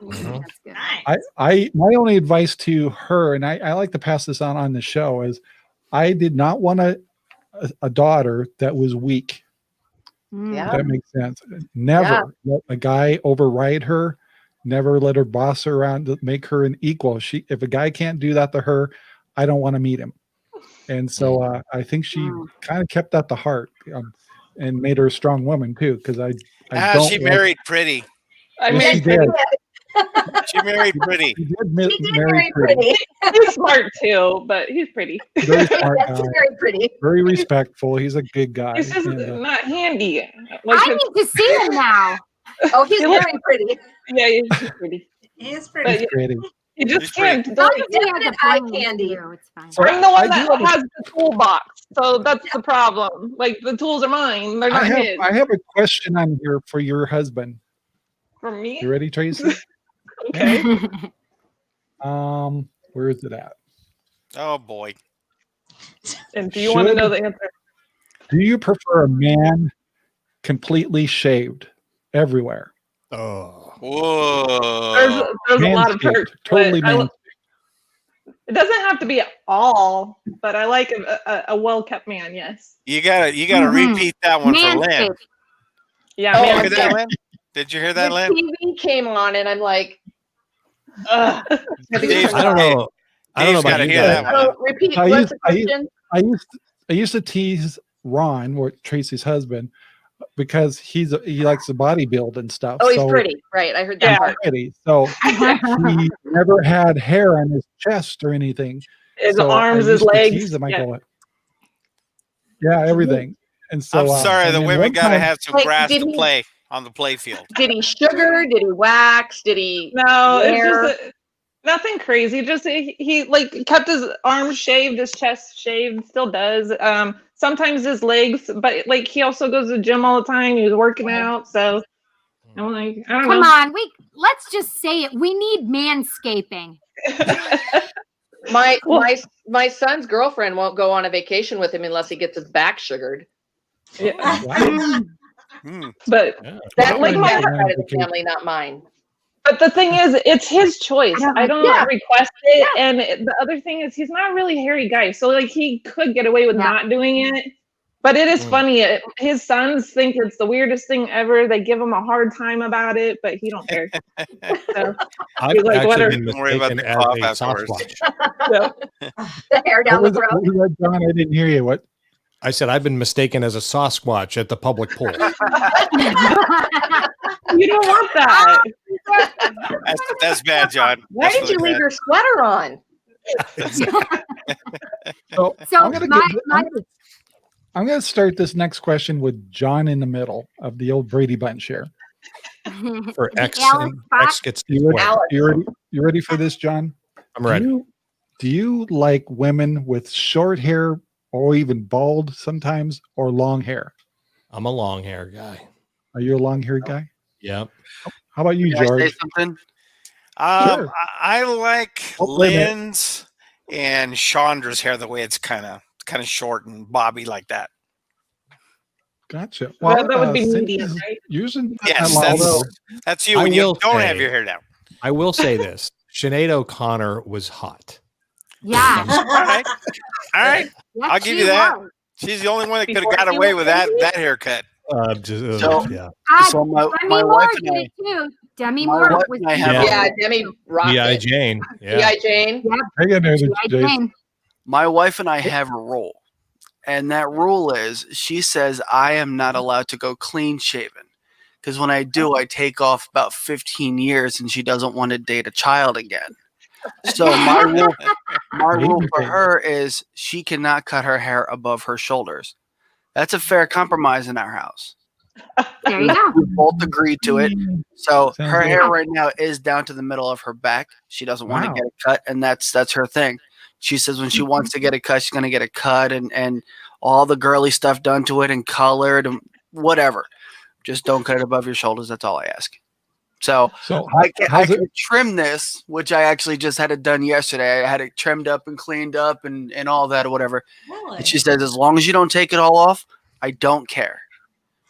S3: good.
S1: my only advice to her, and I like to pass this on the show, is I did not want a daughter that was weak.
S8: Yeah.
S1: If that makes sense. Never let a guy override her. Never let her boss her around to make her an equal. If a guy can't do that to her, I don't want to meet him. And so I think she kind of kept that to heart and made her a strong woman too. Because I don't.
S5: She married pretty.
S1: Yes, she did.
S5: She married pretty.
S1: She did marry pretty.
S9: He's smart too, but he's pretty.
S1: Very smart
S11: That's
S1: guy.
S11: very pretty.
S1: Very respectful. He's a good guy.
S9: He's just
S1: And,
S9: not handy.
S3: I need to see him now.
S11: Oh, he's very pretty.
S9: Yeah, he's pretty.
S4: He's pretty.
S1: he's pretty.
S9: You just can't.
S3: As long as he has
S11: Definite
S3: a
S11: eye
S3: plan
S11: candy.
S3: too, it's fine.
S1: So
S9: I'm the one
S1: I do
S9: that
S1: have a-
S9: has the toolbox, so that's the problem. Like the tools are mine; they're not his.
S1: I have a question on here for your husband.
S9: For me,
S1: You ready, Tracy?
S9: okay.
S1: Where is it at?
S5: Oh boy.
S9: And do you want to know the answer?
S1: Do you prefer a man completely shaved everywhere?
S6: Oh,
S5: Whoa.
S9: There's a lot of
S1: Manscaped,
S9: perks.
S1: totally
S9: but
S1: manscaped.
S9: it doesn't have to be all, but I like a well-kept man. Yes.
S5: You gotta repeat that one for Lynn.
S3: Manscaped.
S9: Yeah.
S8: Oh,
S5: Did you
S9: man,
S5: hear that, Lynn? Did you hear that,
S8: the
S5: Lynn?
S8: TV came on, and I'm like, ugh.
S5: Dave's
S6: I don't know. I don't know
S5: Dave's gotta
S6: about you
S5: hear that
S6: guys.
S5: one.
S8: So repeat.
S1: I
S8: What's
S1: used-
S8: the question?
S1: I used to tease Ron, or Tracy's husband, because he likes to bodybuild and stuff.
S8: Oh, he's
S1: so
S8: pretty. Right. I heard that part.
S1: pretty. So he never had hair on his chest or anything.
S9: His
S1: So I
S9: arms,
S1: used
S9: his
S1: to
S9: legs.
S1: tease him. I
S9: Yeah.
S1: go, yeah, everything. And so
S5: I'm sorry,
S1: and
S5: the
S1: then
S5: women
S1: one
S5: gotta
S1: time-
S5: have some
S8: Like,
S5: grass
S8: did
S5: to
S8: he-
S5: play on the play field.
S8: Did he sugar? Did he wax? Did he?
S9: No,
S8: hair?
S9: it's just nothing crazy. Just he like kept his arms shaved, his chest shaved, still does. Sometimes his legs, but like he also goes to the gym all the time. He was working out, so I'm like, I don't
S3: Come
S9: know.
S3: on, let's just say it. We need manscaping.
S8: My son's girlfriend won't go on a vacation with him unless he gets his back sugared.
S9: Yeah.
S5: Hmm.
S9: But
S8: That's
S9: like
S8: like
S9: my-
S8: that side of the family, not mine.
S9: But the thing is, it's his choice. I don't
S8: Yeah.
S9: request it. And the other thing is, he's not a really hairy guy. So, like, he could get away with not doing it. But it is funny. His sons think it's the weirdest thing ever. They give him a hard time about it, but he don't care. So,
S6: I've
S9: he's like,
S6: actually
S9: whatever.
S6: been
S5: Don't worry about
S6: mistaken
S5: the
S6: as
S5: cough
S6: a
S5: afterwards.
S6: Sasquatch.
S11: The hair down the
S1: What
S11: throat.
S1: was that, John? I didn't hear you. What?
S6: I said I've been mistaken as a Sasquatch at the public pool.
S9: You don't want that.
S5: That's bad, John.
S8: Why
S5: That's
S8: did you
S5: really
S8: leave
S5: bad.
S8: your sweater on?
S1: So,
S3: So
S1: I'm gonna start this next question with John in the middle of the old Brady Bunch here.
S6: For
S3: The
S6: X,
S3: Alice
S6: and
S3: Fox?
S6: X gets
S1: You
S6: squared.
S1: ready for this, John?
S6: I'm ready.
S1: Do you like women with short hair or even bald sometimes or long hair?
S6: I'm a long hair guy.
S1: Are you a long haired guy?
S6: Yep.
S1: How about you,
S7: Can I say
S1: George?
S7: something?
S1: Sure.
S5: I like
S1: Oh, wait a minute.
S5: Lynn's and Chandra's hair the way it's kind of short and bobby like that.
S1: Gotcha.
S9: Well, that would be
S1: Cindy's
S9: medium, right?
S1: using
S5: Yes,
S1: although
S5: that's you
S6: I
S5: when you
S6: will
S5: don't have
S6: say-
S5: your hair down.
S6: I will say this: Sinead O'Connor was hot.
S3: Yeah.
S5: All right, all right.
S3: Yes,
S5: I'll give
S3: she
S5: you that.
S3: was.
S5: She's the only one that could
S8: Before
S5: have got
S8: she
S5: away
S8: was
S5: with
S8: crazy?
S5: that haircut.
S7: So-
S6: Yeah.
S7: So my
S3: Demi
S7: wife
S3: Moore
S7: and
S3: did
S7: I-
S3: it too. Demi
S7: my
S3: Moore
S7: wife
S3: was.
S7: and I have
S8: Yeah, Demi rocked
S6: G.I.
S8: it.
S6: Jane. Yeah.
S8: G.I. Jane.
S1: I got no
S3: G.I.
S1: Jason.
S3: Jane.
S7: My wife and I have a rule, and that rule is she says I am not allowed to go clean shaven because when I do, I take off about 15 years, and she doesn't want to date a child again. So my rule for her is she cannot cut her hair above her shoulders. That's a fair compromise in our house.
S3: There you go.
S7: We both agreed to it. So
S1: Sounds
S7: her
S1: good.
S7: hair right now is down to the middle of her back. She doesn't want to
S1: Wow.
S7: get it cut, and that's her thing. She says when she wants to get it cut, she's going to get it cut and all the girly stuff done to it and colored and whatever. Just don't cut it above your shoulders. That's all I ask. So I can trim this, which I actually just had it done yesterday. I had it trimmed up and cleaned up and all that or whatever.
S4: Really?
S7: And she says, as long as you don't take it all off, I don't care.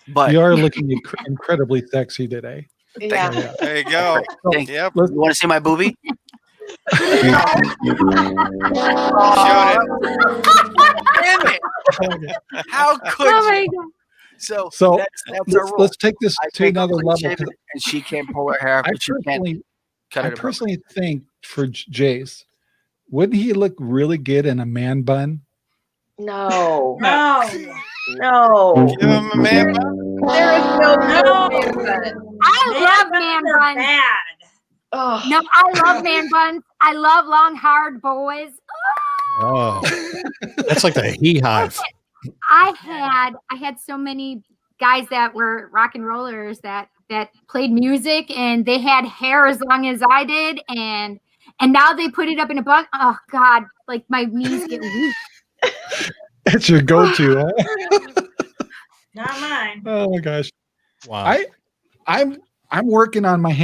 S7: But
S1: You are looking incredibly sexy today.
S8: Yeah.
S5: There you go.
S7: thank you.
S5: Yep.
S7: You want to see my boobie?
S5: Showed it.
S7: Damn it. How could
S3: Oh my
S7: you?
S3: God.
S7: So that's our
S1: let's,
S7: rule.
S1: let's take this
S7: I
S1: to
S7: take
S1: another
S7: clean
S1: level.
S7: shaven,
S1: 'Cause
S7: and she can't pull her hair out,
S1: I
S7: but she can't
S1: personally,
S7: cut
S1: I
S7: it above.
S1: personally think for Jace, wouldn't he look really good in a man bun?
S8: No.
S4: No.
S8: No.
S5: Give him a man bun.
S8: There is no
S4: No.
S8: man bun.
S3: I love man
S4: They're
S3: buns.
S4: bad.
S8: Oh.
S3: No, I love man buns. I love long, hard boys.
S6: Oh, that's like the He Hive.
S3: I had so many guys that were rock and rollers that played music and they had hair as long as I did and now they put it up in a bun. Oh God, like my knees get weak.
S1: That's your go-to. Huh?
S4: Not mine.
S1: Oh my gosh.
S6: Wow.
S1: I'm working on my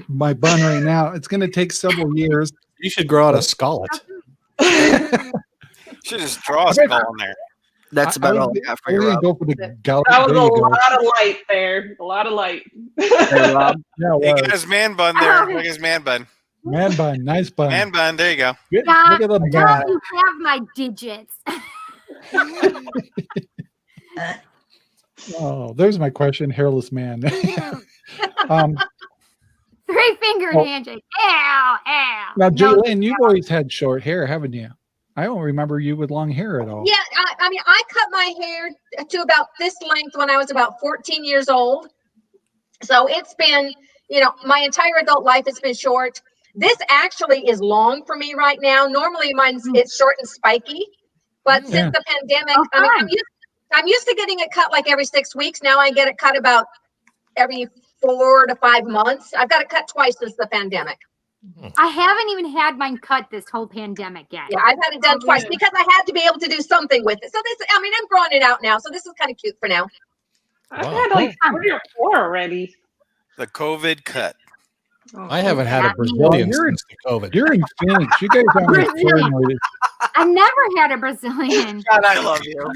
S1: my bun right now. It's going to take several years.
S6: You should grow out a skullet.
S5: Should just draw a skull on there.
S7: That's about all I got for
S1: I'm
S7: you,
S1: going to
S7: Rob.
S1: go for the gallery.
S9: That was
S1: There
S9: a
S1: you go.
S9: lot of light there. A lot of light.
S7: Hey, Rob.
S1: Yeah,
S5: He
S1: well,
S5: got his man bun there. Look at his man bun.
S1: man bun, nice bun.
S5: Man bun. There you go.
S1: Good.
S3: God,
S1: Look at the
S3: now
S1: back.
S3: you have my digits.
S1: Oh, there's my question. Hairless man.
S3: 3-fingered
S1: Oh.
S3: handshake. Ow, ow.
S1: Now,
S3: No,
S1: Jalen, you've always had short hair, haven't you? I don't remember you with long hair at all.
S11: Yeah, I mean, I cut my hair to about this length when I was about 14 years old. So it's been, my entire adult life, it's been short. This actually is long for me right now. Normally it's short and spiky, but
S1: Yeah.
S11: since the pandemic,
S3: Oh,
S11: I mean,
S3: fun.
S11: I'm used to getting it cut like every 6 weeks. Now I get it cut about every 4 to 5 months. I've got it cut twice since the pandemic.
S3: I haven't even had mine cut this whole pandemic yet.
S11: Yeah, I've had it done twice because I had to be able to do something with it. So I'm growing it out now. So this is kind of cute for now.
S9: I've
S6: Wow.
S9: had like 3 or 4 already.
S5: The COVID cut.
S6: I haven't had a
S3: That means-
S6: Brazilian
S1: Well,
S6: since the COVID.
S1: You're in Phoenix. You guys aren't as
S3: Brazilian.
S1: paranoid.
S3: I never had a Brazilian.
S7: God, I love you.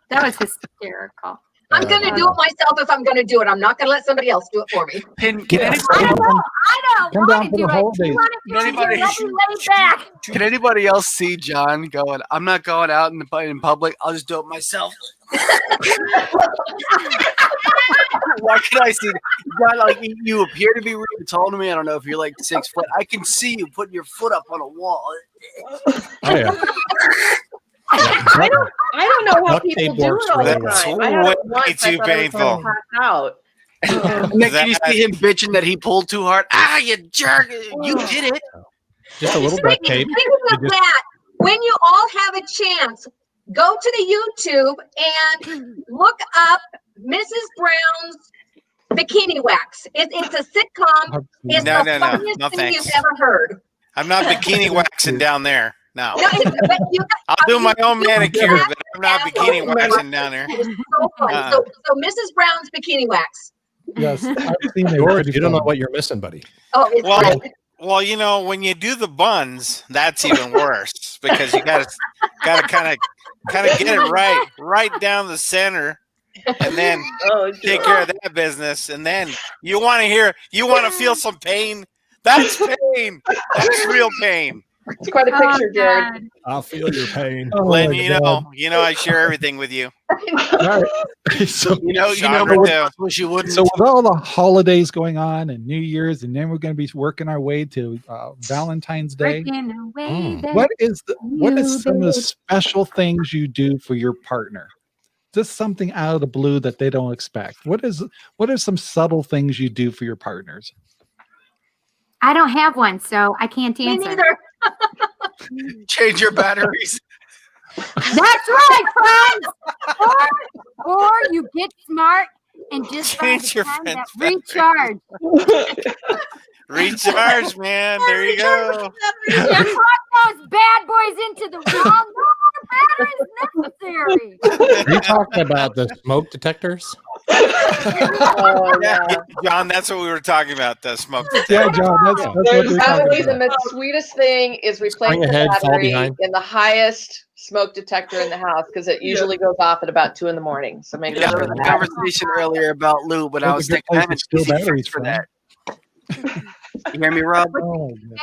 S3: That was hysterical.
S11: I'm going to do it myself if I'm going to do it. I'm not going to let somebody else do it for me.
S7: Can
S1: Get
S7: anybody,
S3: I don't
S1: Come down
S3: want
S1: for
S3: to
S1: the
S3: do it.
S1: holidays.
S3: You want to do it?
S7: Anybody-
S3: Let me lay back.
S7: can anybody else see John going, I'm not going out in public. I'll just do it myself. Why can I see John, like you appear to be really tall to me. I don't know if you're like 6 foot. I can see you putting your foot up on a wall.
S6: Oh, yeah.
S8: I don't know how
S6: Duct
S8: people
S6: tape
S8: do
S6: works
S8: it all the
S6: really well.
S8: time. I had it
S5: Way
S8: once. I
S5: too
S8: thought it was
S5: painful.
S8: gonna pass out.
S7: And then can you see him bitching that he pulled too hard? Ah, you jerk. You did it.
S6: Just a little duct tape.
S11: Speaking of
S6: You just-
S11: that, when you all have a chance, go to the YouTube and look up Mrs. Brown's Bikini Wax. It's a sitcom. It's
S5: No,
S11: the
S5: no, no.
S11: funniest
S5: No,
S11: thing
S5: thanks.
S11: you've ever heard.
S5: I'm not bikini waxing down there. No.
S11: No, but
S5: I'll do my own
S11: you
S5: manicure,
S11: have
S5: but I'm not
S11: to
S5: bikini
S11: have
S5: waxing down there.
S11: It is so fun. So Mrs. Brown's Bikini Wax.
S1: Yes, I've seen it.
S6: George, you don't know what you're missing, buddy.
S11: Oh, it's great.
S5: Well, you know, when you do the buns, that's even worse because you gotta kind of get it right down the center, and then take care of that business. And then you want to feel some pain. That's pain. That's real pain.
S8: It's quite a picture, Jared.
S6: I'll feel your pain.
S5: Lynn, you know, I share everything with you.
S1: Right. So,
S7: Wish you wouldn't.
S1: So with all the holidays going on and New Year's, and then we're going to be working our way to Valentine's Day. What is some of the special things you do for your partner? Just something out of the blue that they don't expect. What are some subtle things you do for your partners?
S3: I don't have one, so I can't answer.
S11: Me neither.
S7: Change your batteries.
S3: That's right, friends. Or you get smart and just
S5: Change your
S3: find that
S5: friend's
S3: recharge.
S5: Recharge, man. There you go.
S3: You plug those bad boys into the wall. No more batteries necessary.
S6: Are you talking about the smoke detectors?
S5: Yeah, John, that's what we were talking about. The smoke detector.
S1: Yeah, John, that's what we're
S8: Probably
S1: talking
S8: the
S1: about.
S8: sweetest thing is replacing the
S6: ahead, fall
S8: battery
S6: behind.
S8: in the highest smoke detector in the house because it usually goes off at about 2 a.m. So make
S7: There
S8: sure
S7: was a
S8: that.
S7: conversation earlier about lube, but I was thinking I haven't
S1: steal
S7: seen
S1: batteries
S7: for
S1: from.
S7: that. You hear me, Rob?
S1: Oh, man.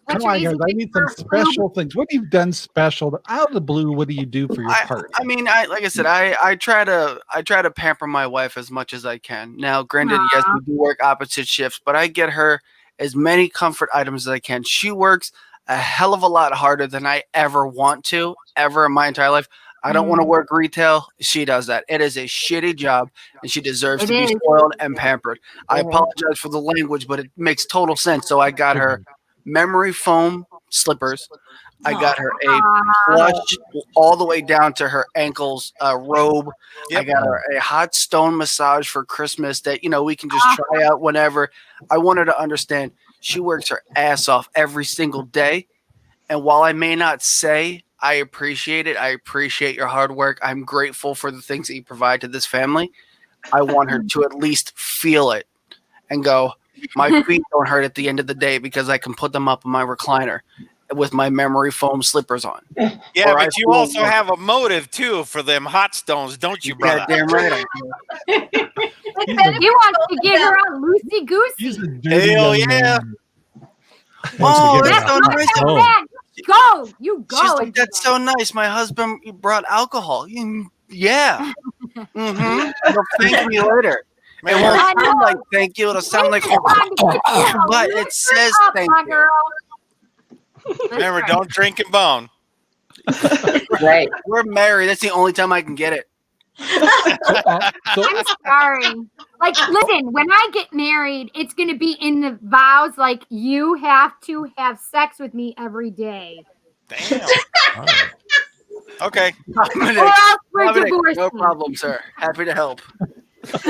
S3: What's
S1: Come on,
S3: your
S1: guys. I
S3: easy
S1: need some
S3: fix for
S1: special things. What have you done special out of the blue? What do you do for your partner?
S7: I mean, like I said, I try to pamper my wife as much as I can. Now, granted, yes, we do work opposite shifts, but I get her as many comfort items as I can. She works a hell of a lot harder than I ever want to, ever in my entire life. I don't want to work retail. She does that. It is a shitty job, and she deserves to be spoiled and pampered. I apologize for the language, but it makes total sense. So I got her memory foam slippers. I got her a plush all the way down to her ankles robe.
S5: Yep.
S7: I got her a hot stone massage for Christmas that, we can just try out whenever. I want her to understand she works her ass off every single day. And while I may not say I appreciate it, I appreciate your hard work, I'm grateful for the things that you provide to this family, I want her to at least feel it and go, my feet don't hurt at the end of the day because I can put them up in my recliner with my memory foam slippers on.
S5: Yeah, but you also have a motive too for them hot stones, don't you, brother?
S7: Yeah, damn right.
S3: You want to get her out loosey goosey.
S5: Hell yeah.
S7: Oh, that's so nice.
S3: Go, you go.
S7: She's like, that's so nice. My husband brought alcohol. Yeah. Well, thank me later. It won't sound like thank you. It'll sound like, but it says thank you.
S5: Remember, don't drink and bone.
S8: Right.
S7: We're married. That's the only time I can get it.
S3: I'm sorry. Like, listen, when I get married, it's going to be in the vows, like, you have to have sex with me every day.
S5: Damn. Okay.
S3: Or else we're
S7: Dominic,
S3: divorcing.
S7: no problem, sir. Happy to help.
S5: It's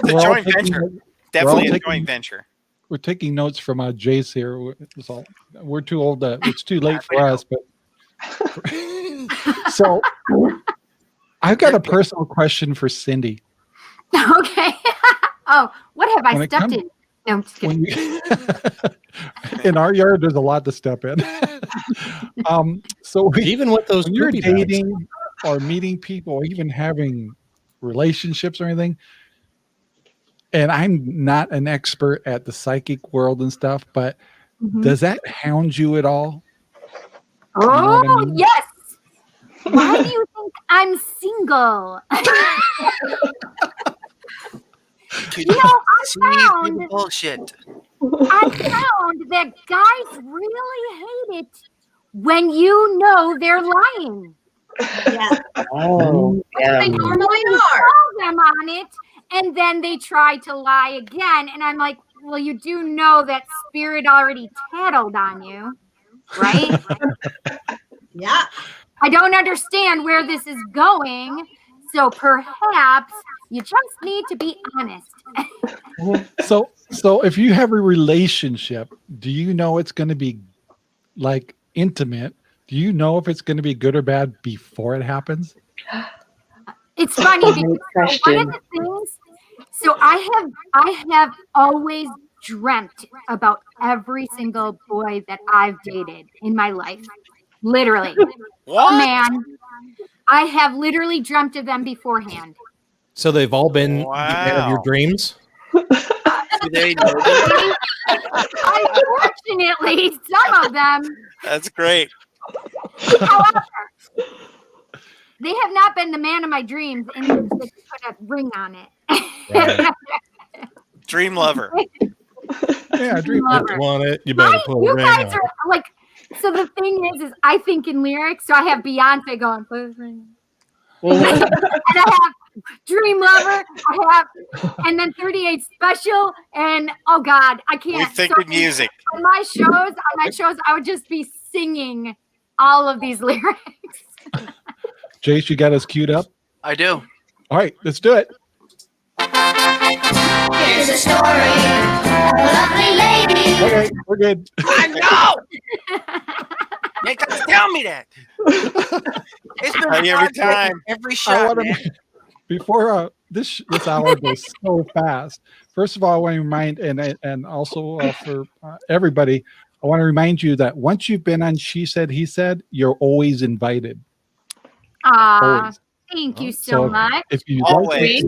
S5: a joint venture. Definitely a joint venture.
S1: We're taking notes from Jace here. We're too old. It's too late for us. But so I've got a personal question for Cindy.
S3: Okay. Oh, what have I stepped in? No, I'm just kidding.
S1: In our yard, there's a lot to step in. So
S6: even with those
S1: when you're
S6: poopy bags.
S1: dating or meeting people, or even having relationships or anything, and I'm not an expert at the psychic world and stuff, but does that hound you at all?
S3: Oh,
S1: you know what I mean?
S3: yes. Why do you think I'm single? I found that guys really hate it when you know they're lying.
S11: Yeah.
S6: Oh,
S11: They normally are.
S3: Call them on it, and then they try to lie again. And I'm like, well, you do know that spirit already tattled on you, right?
S4: Yeah.
S3: I don't understand where this is going. So perhaps you just need to be honest.
S1: So if you have a relationship, do you know it's going to be like intimate? Do you know if it's going to be good or bad before it happens?
S3: It's funny because one of the things. So I have always dreamt about every single boy that I've dated in my life. Literally.
S5: What?
S3: Man, I have literally dreamt of them beforehand.
S6: So they've all been the man of your dreams?
S7: Do they know that?
S3: Unfortunately, some of them.
S5: That's great.
S3: However, they have not been the man of my dreams, and they put a ring on it.
S6: Right.
S5: Dream lover.
S1: Yeah, dream
S3: Lover.
S6: If you want it, you better put a
S3: You
S6: ring
S3: guys
S6: on.
S3: are like, so the thing is I think in lyrics, so I have Beyonce going, put a ring. And I have Dream Lover, and then 38 Special, and oh God, I can't.
S5: We think of music.
S3: On my shows, I would just be singing all of these lyrics.
S1: Jace, you got us queued up?
S7: I do.
S1: All right, let's do it.
S2: Here's a story of a lovely lady.
S1: Okay, we're good.
S7: I know. They gotta tell me that. It's been
S5: Tell you every time.
S7: every
S1: I
S7: shot.
S1: want to before this hour goes so fast. First of all, I want to remind and also for everybody, I want to remind you that once you've been on She Said He Said, you're always invited. Always.
S3: Thank you so much.
S1: If you
S5: Always.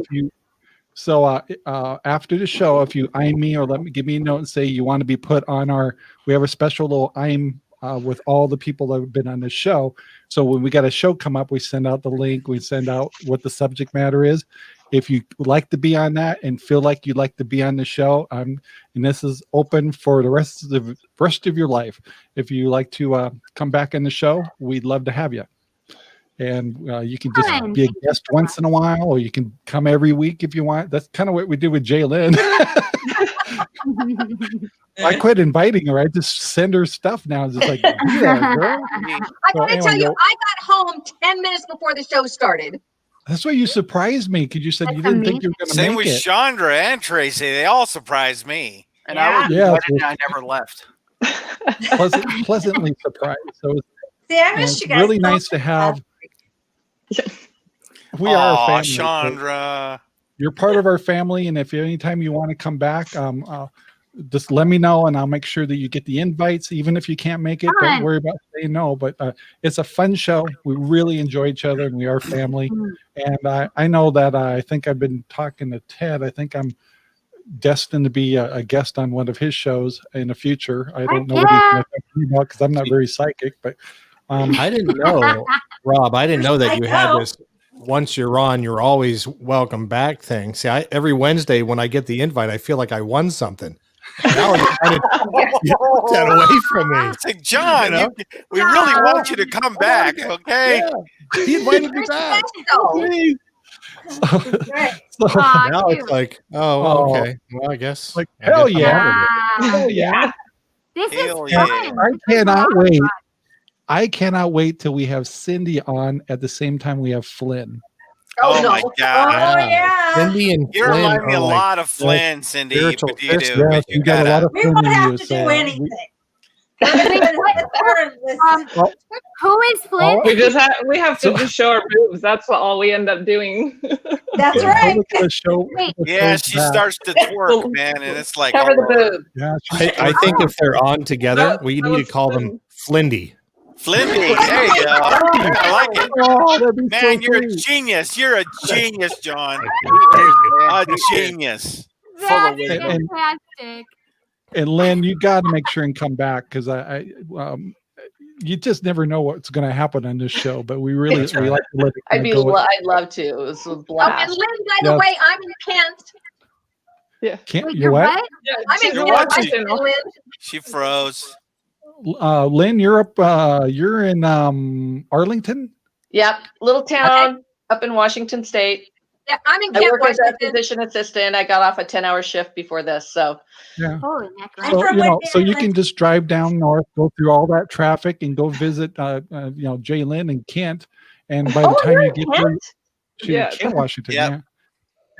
S1: after the show, if you IM me or give me a note and say you want to be put on we have a special little IM with all the people that have been on the show. So when we got a show come up, we send out the link, we send out what the subject matter is. If you would like to be on that and feel like you'd like to be on the show, and this is open for the rest of your life. If you like to come back on the show, we'd love to have you. And you can just be a guest once in a while, or you can come every week if you want. That's kind of what we do with Jaylyn. I quit inviting her. I just send her stuff now. It's just like, yeah, girl.
S11: I gotta tell you, I got home 10 minutes before the show started.
S1: That's why you surprised me, because you said you didn't think you were going to make it.
S5: Same with Chandra and Tracy. They all surprised me.
S7: And I never left.
S1: Pleasantly surprised. So
S4: See, I missed you guys.
S1: Really nice to have. We are a family.
S5: Chandra.
S1: You're part of our family, and if anytime you want to come back, just let me know, and I'll make sure that you get the invites. Even if you can't make it, don't worry about saying no. But it's a fun show. We really enjoy each other, and we are family. And I know that I think I've been talking to Ted. I think I'm destined to be a guest on one of his shows in the future. I don't know what he's going to talk to me about because I'm not very psychic. But
S6: I didn't know, Rob. I didn't know that you had this. Once you're on, you're always welcome back thing. See, every Wednesday when I get the invite, I feel like I won something. Now you're trying to get that away from me.
S5: It's like, John, we really want you to come back, okay?
S6: Yeah. He invited me back. So now it's like, oh, okay. Well, I guess.
S1: Like, hell yeah.
S3: Hell yeah. This is fun.
S1: I cannot wait. I cannot wait till we have Cindy on at the same time we have Flynn.
S5: Oh my God!
S4: Oh yeah.
S6: Cindy and
S5: you
S6: Flynn
S5: remind me a
S6: like,
S5: lot of Flynn, Cindy.
S6: spiritual
S5: But you do.
S6: sisters.
S5: But
S1: You got a lot of
S4: We
S1: Flynn
S4: won't
S1: in
S4: have
S1: you.
S4: to
S1: So
S4: do anything.
S3: Who is Flynn?
S9: We have to just show our boobs. That's what all we end up doing.
S4: That's right.
S1: look at the show.
S5: Yeah, she starts to twerk, man, and it's like
S8: Cover the boob.
S1: Yeah,
S6: I think if they're on together, we need to call them Flindy.
S5: Flindy. There you go. I like it.
S1: Oh, that'd be so
S5: Man, you're a
S1: sweet.
S5: genius. You're a genius, John. A genius.
S3: That's
S1: wisdom.
S3: fantastic.
S1: And Lynn, you got to make sure and come back because you just never know what's going to happen on this show. But we really we like to let it go.
S8: I'd love to. It was a
S11: Oh, and
S8: blast.
S11: Lynn, by the way, I'm in Kent.
S1: Can't
S3: Wait,
S1: you what?
S11: I'm in
S5: You're
S11: Kent.
S5: watching.
S11: Lynn.
S5: She froze.
S1: Lynn, you're up. You're in Arlington.
S8: Yep, little town up in Washington State.
S11: Yeah, I'm in
S8: I
S11: Kent,
S8: work as a
S11: Washington.
S8: physician assistant. I got off a 10-hour shift before this, so
S1: Yeah.
S3: Holy mackerel.
S1: So you can just drive down north, go through all that traffic, and go visit Jay Lynn and Kent. And by the time you get there, in Washington.
S5: Yep.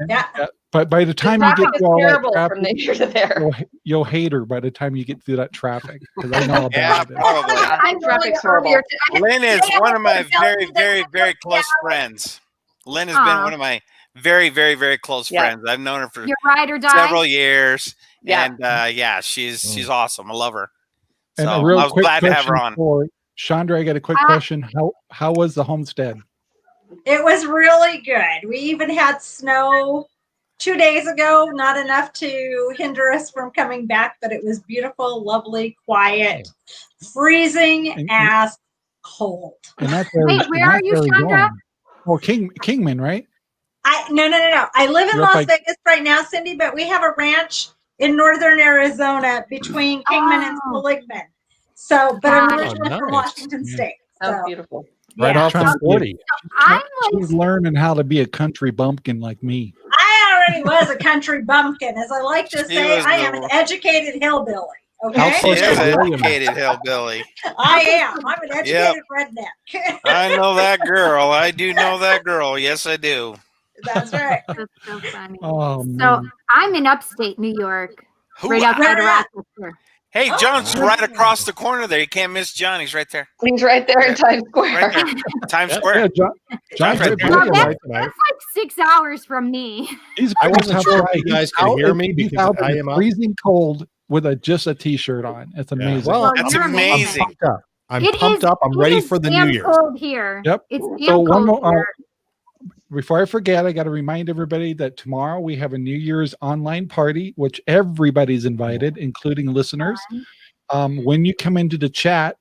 S4: Yeah.
S1: But by the time
S8: the
S1: you get
S8: traffic is
S1: through all that
S8: terrible
S1: traffic,
S8: from here to there.
S1: you'll hate her by the time you get through that traffic. Because I know how
S5: Yeah,
S1: bad it is.
S5: probably.
S11: I'm
S8: Traffic's
S11: really
S8: horrible.
S5: Lynn is one of my very, very, very close friends. Lynn has been one of my very, very, very close friends. I've known her for
S3: Your ride or die?
S5: several years.
S8: Yeah.
S5: And she's awesome. I love her.
S1: And
S5: So
S1: a real
S5: I was
S1: quick
S5: glad to have her
S1: question
S5: on.
S1: for Chandra. I got a quick question. How was the homestead?
S4: It was really good. We even had snow 2 days ago, not enough to hinder us from coming back, but it was beautiful, lovely, quiet, freezing as cold.
S1: And that's
S3: Wait, where are you, Chandra?
S1: Oh, Kingman, right?
S4: No. I live in
S1: You're up
S4: Las Vegas right now, Cindy, but we have a ranch in northern Arizona between Kingman and Seligman. So, but I'm originally from Washington State.
S8: That's
S4: So.
S8: beautiful.
S6: Right off the 40.
S1: She's learning how to be a country bumpkin like me.
S4: I already was a country bumpkin. As I like to say, I am an educated hillbilly. Okay?
S5: She is an educated hillbilly.
S4: I am. I'm an educated redneck.
S5: I know that girl. I do know that girl. Yes, I do.
S4: That's right.
S3: That's so funny.
S1: Oh,
S3: So
S1: man.
S3: I'm in upstate New York, right outside of Rochester.
S5: Hey, John's right across the corner there. You can't miss John. He's right there.
S8: He's right there in Times Square.
S5: Right there. Times Square.
S1: Yeah, John's
S5: right
S1: right
S5: there.
S1: there.
S3: That's like 6 hours from me.
S1: I
S6: wasn't sure if you guys could hear me
S1: he's
S6: because
S1: out
S6: I
S1: in
S6: am up.
S1: freezing cold with just a t-shirt on. It's amazing.
S6: Well,
S5: That's
S3: you're
S5: amazing.
S6: I'm pumped up. I'm ready for the New Year.
S3: Cold here.
S1: Yep.
S3: It's damn
S1: So one
S3: cold
S1: more.
S3: here.
S1: Before I forget, I got to remind everybody that tomorrow we have a New Year's online party, which everybody's invited, including listeners. When you come into the chat,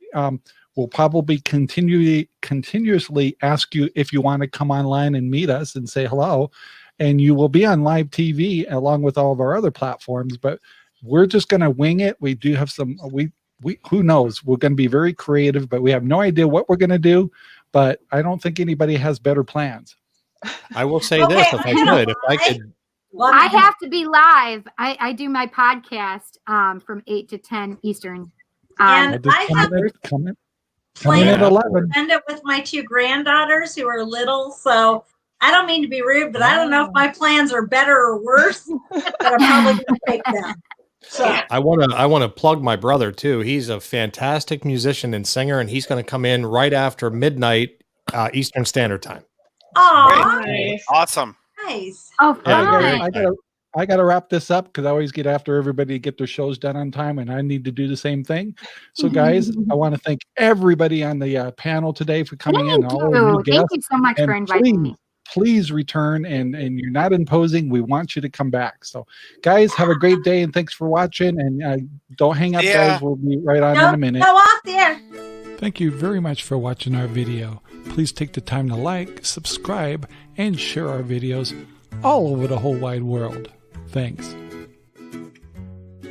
S1: we'll probably continuously ask you if you want to come online and meet us and say hello. And you will be on live TV along with all of our other platforms. But we're just going to wing it. We do have some. We who knows? We're going to be very creative, but we have no idea what we're going to do. But I don't think anybody has better plans.
S6: I will say this, if I could.
S3: I have to be live. I do my podcast from 8 to 10 Eastern.
S4: And I have
S1: Come in
S4: planned
S1: at
S4: to
S1: 11.
S4: spend it with my 2 granddaughters who are little. So I don't mean to be rude, but I don't know if my plans are better or worse, but I'm probably going to take them. So
S6: I want to plug my brother too. He's a fantastic musician and singer, and he's going to come in right after midnight Eastern Standard Time.
S4: aw,
S9: Nice.
S5: Awesome.
S4: nice.
S3: Oh,
S6: Yeah,
S3: fun.
S1: I gotta wrap this up because I always get after everybody to get their shows done on time, and I need to do the same thing. So, guys, I want to thank everybody on the panel today for coming in.
S3: Thank
S1: All the new
S3: you.
S1: guests.
S3: Thank you so much for inviting me.
S1: Please return, and you're not imposing. We want you to come back. So, guys, have a great day, and thanks for watching. And don't hang up, guys. We'll be right on in a minute.
S4: Go off the air.
S1: Thank you very much for watching our video. Please take the time to like, subscribe, and share our videos all over the whole wide world. Thanks.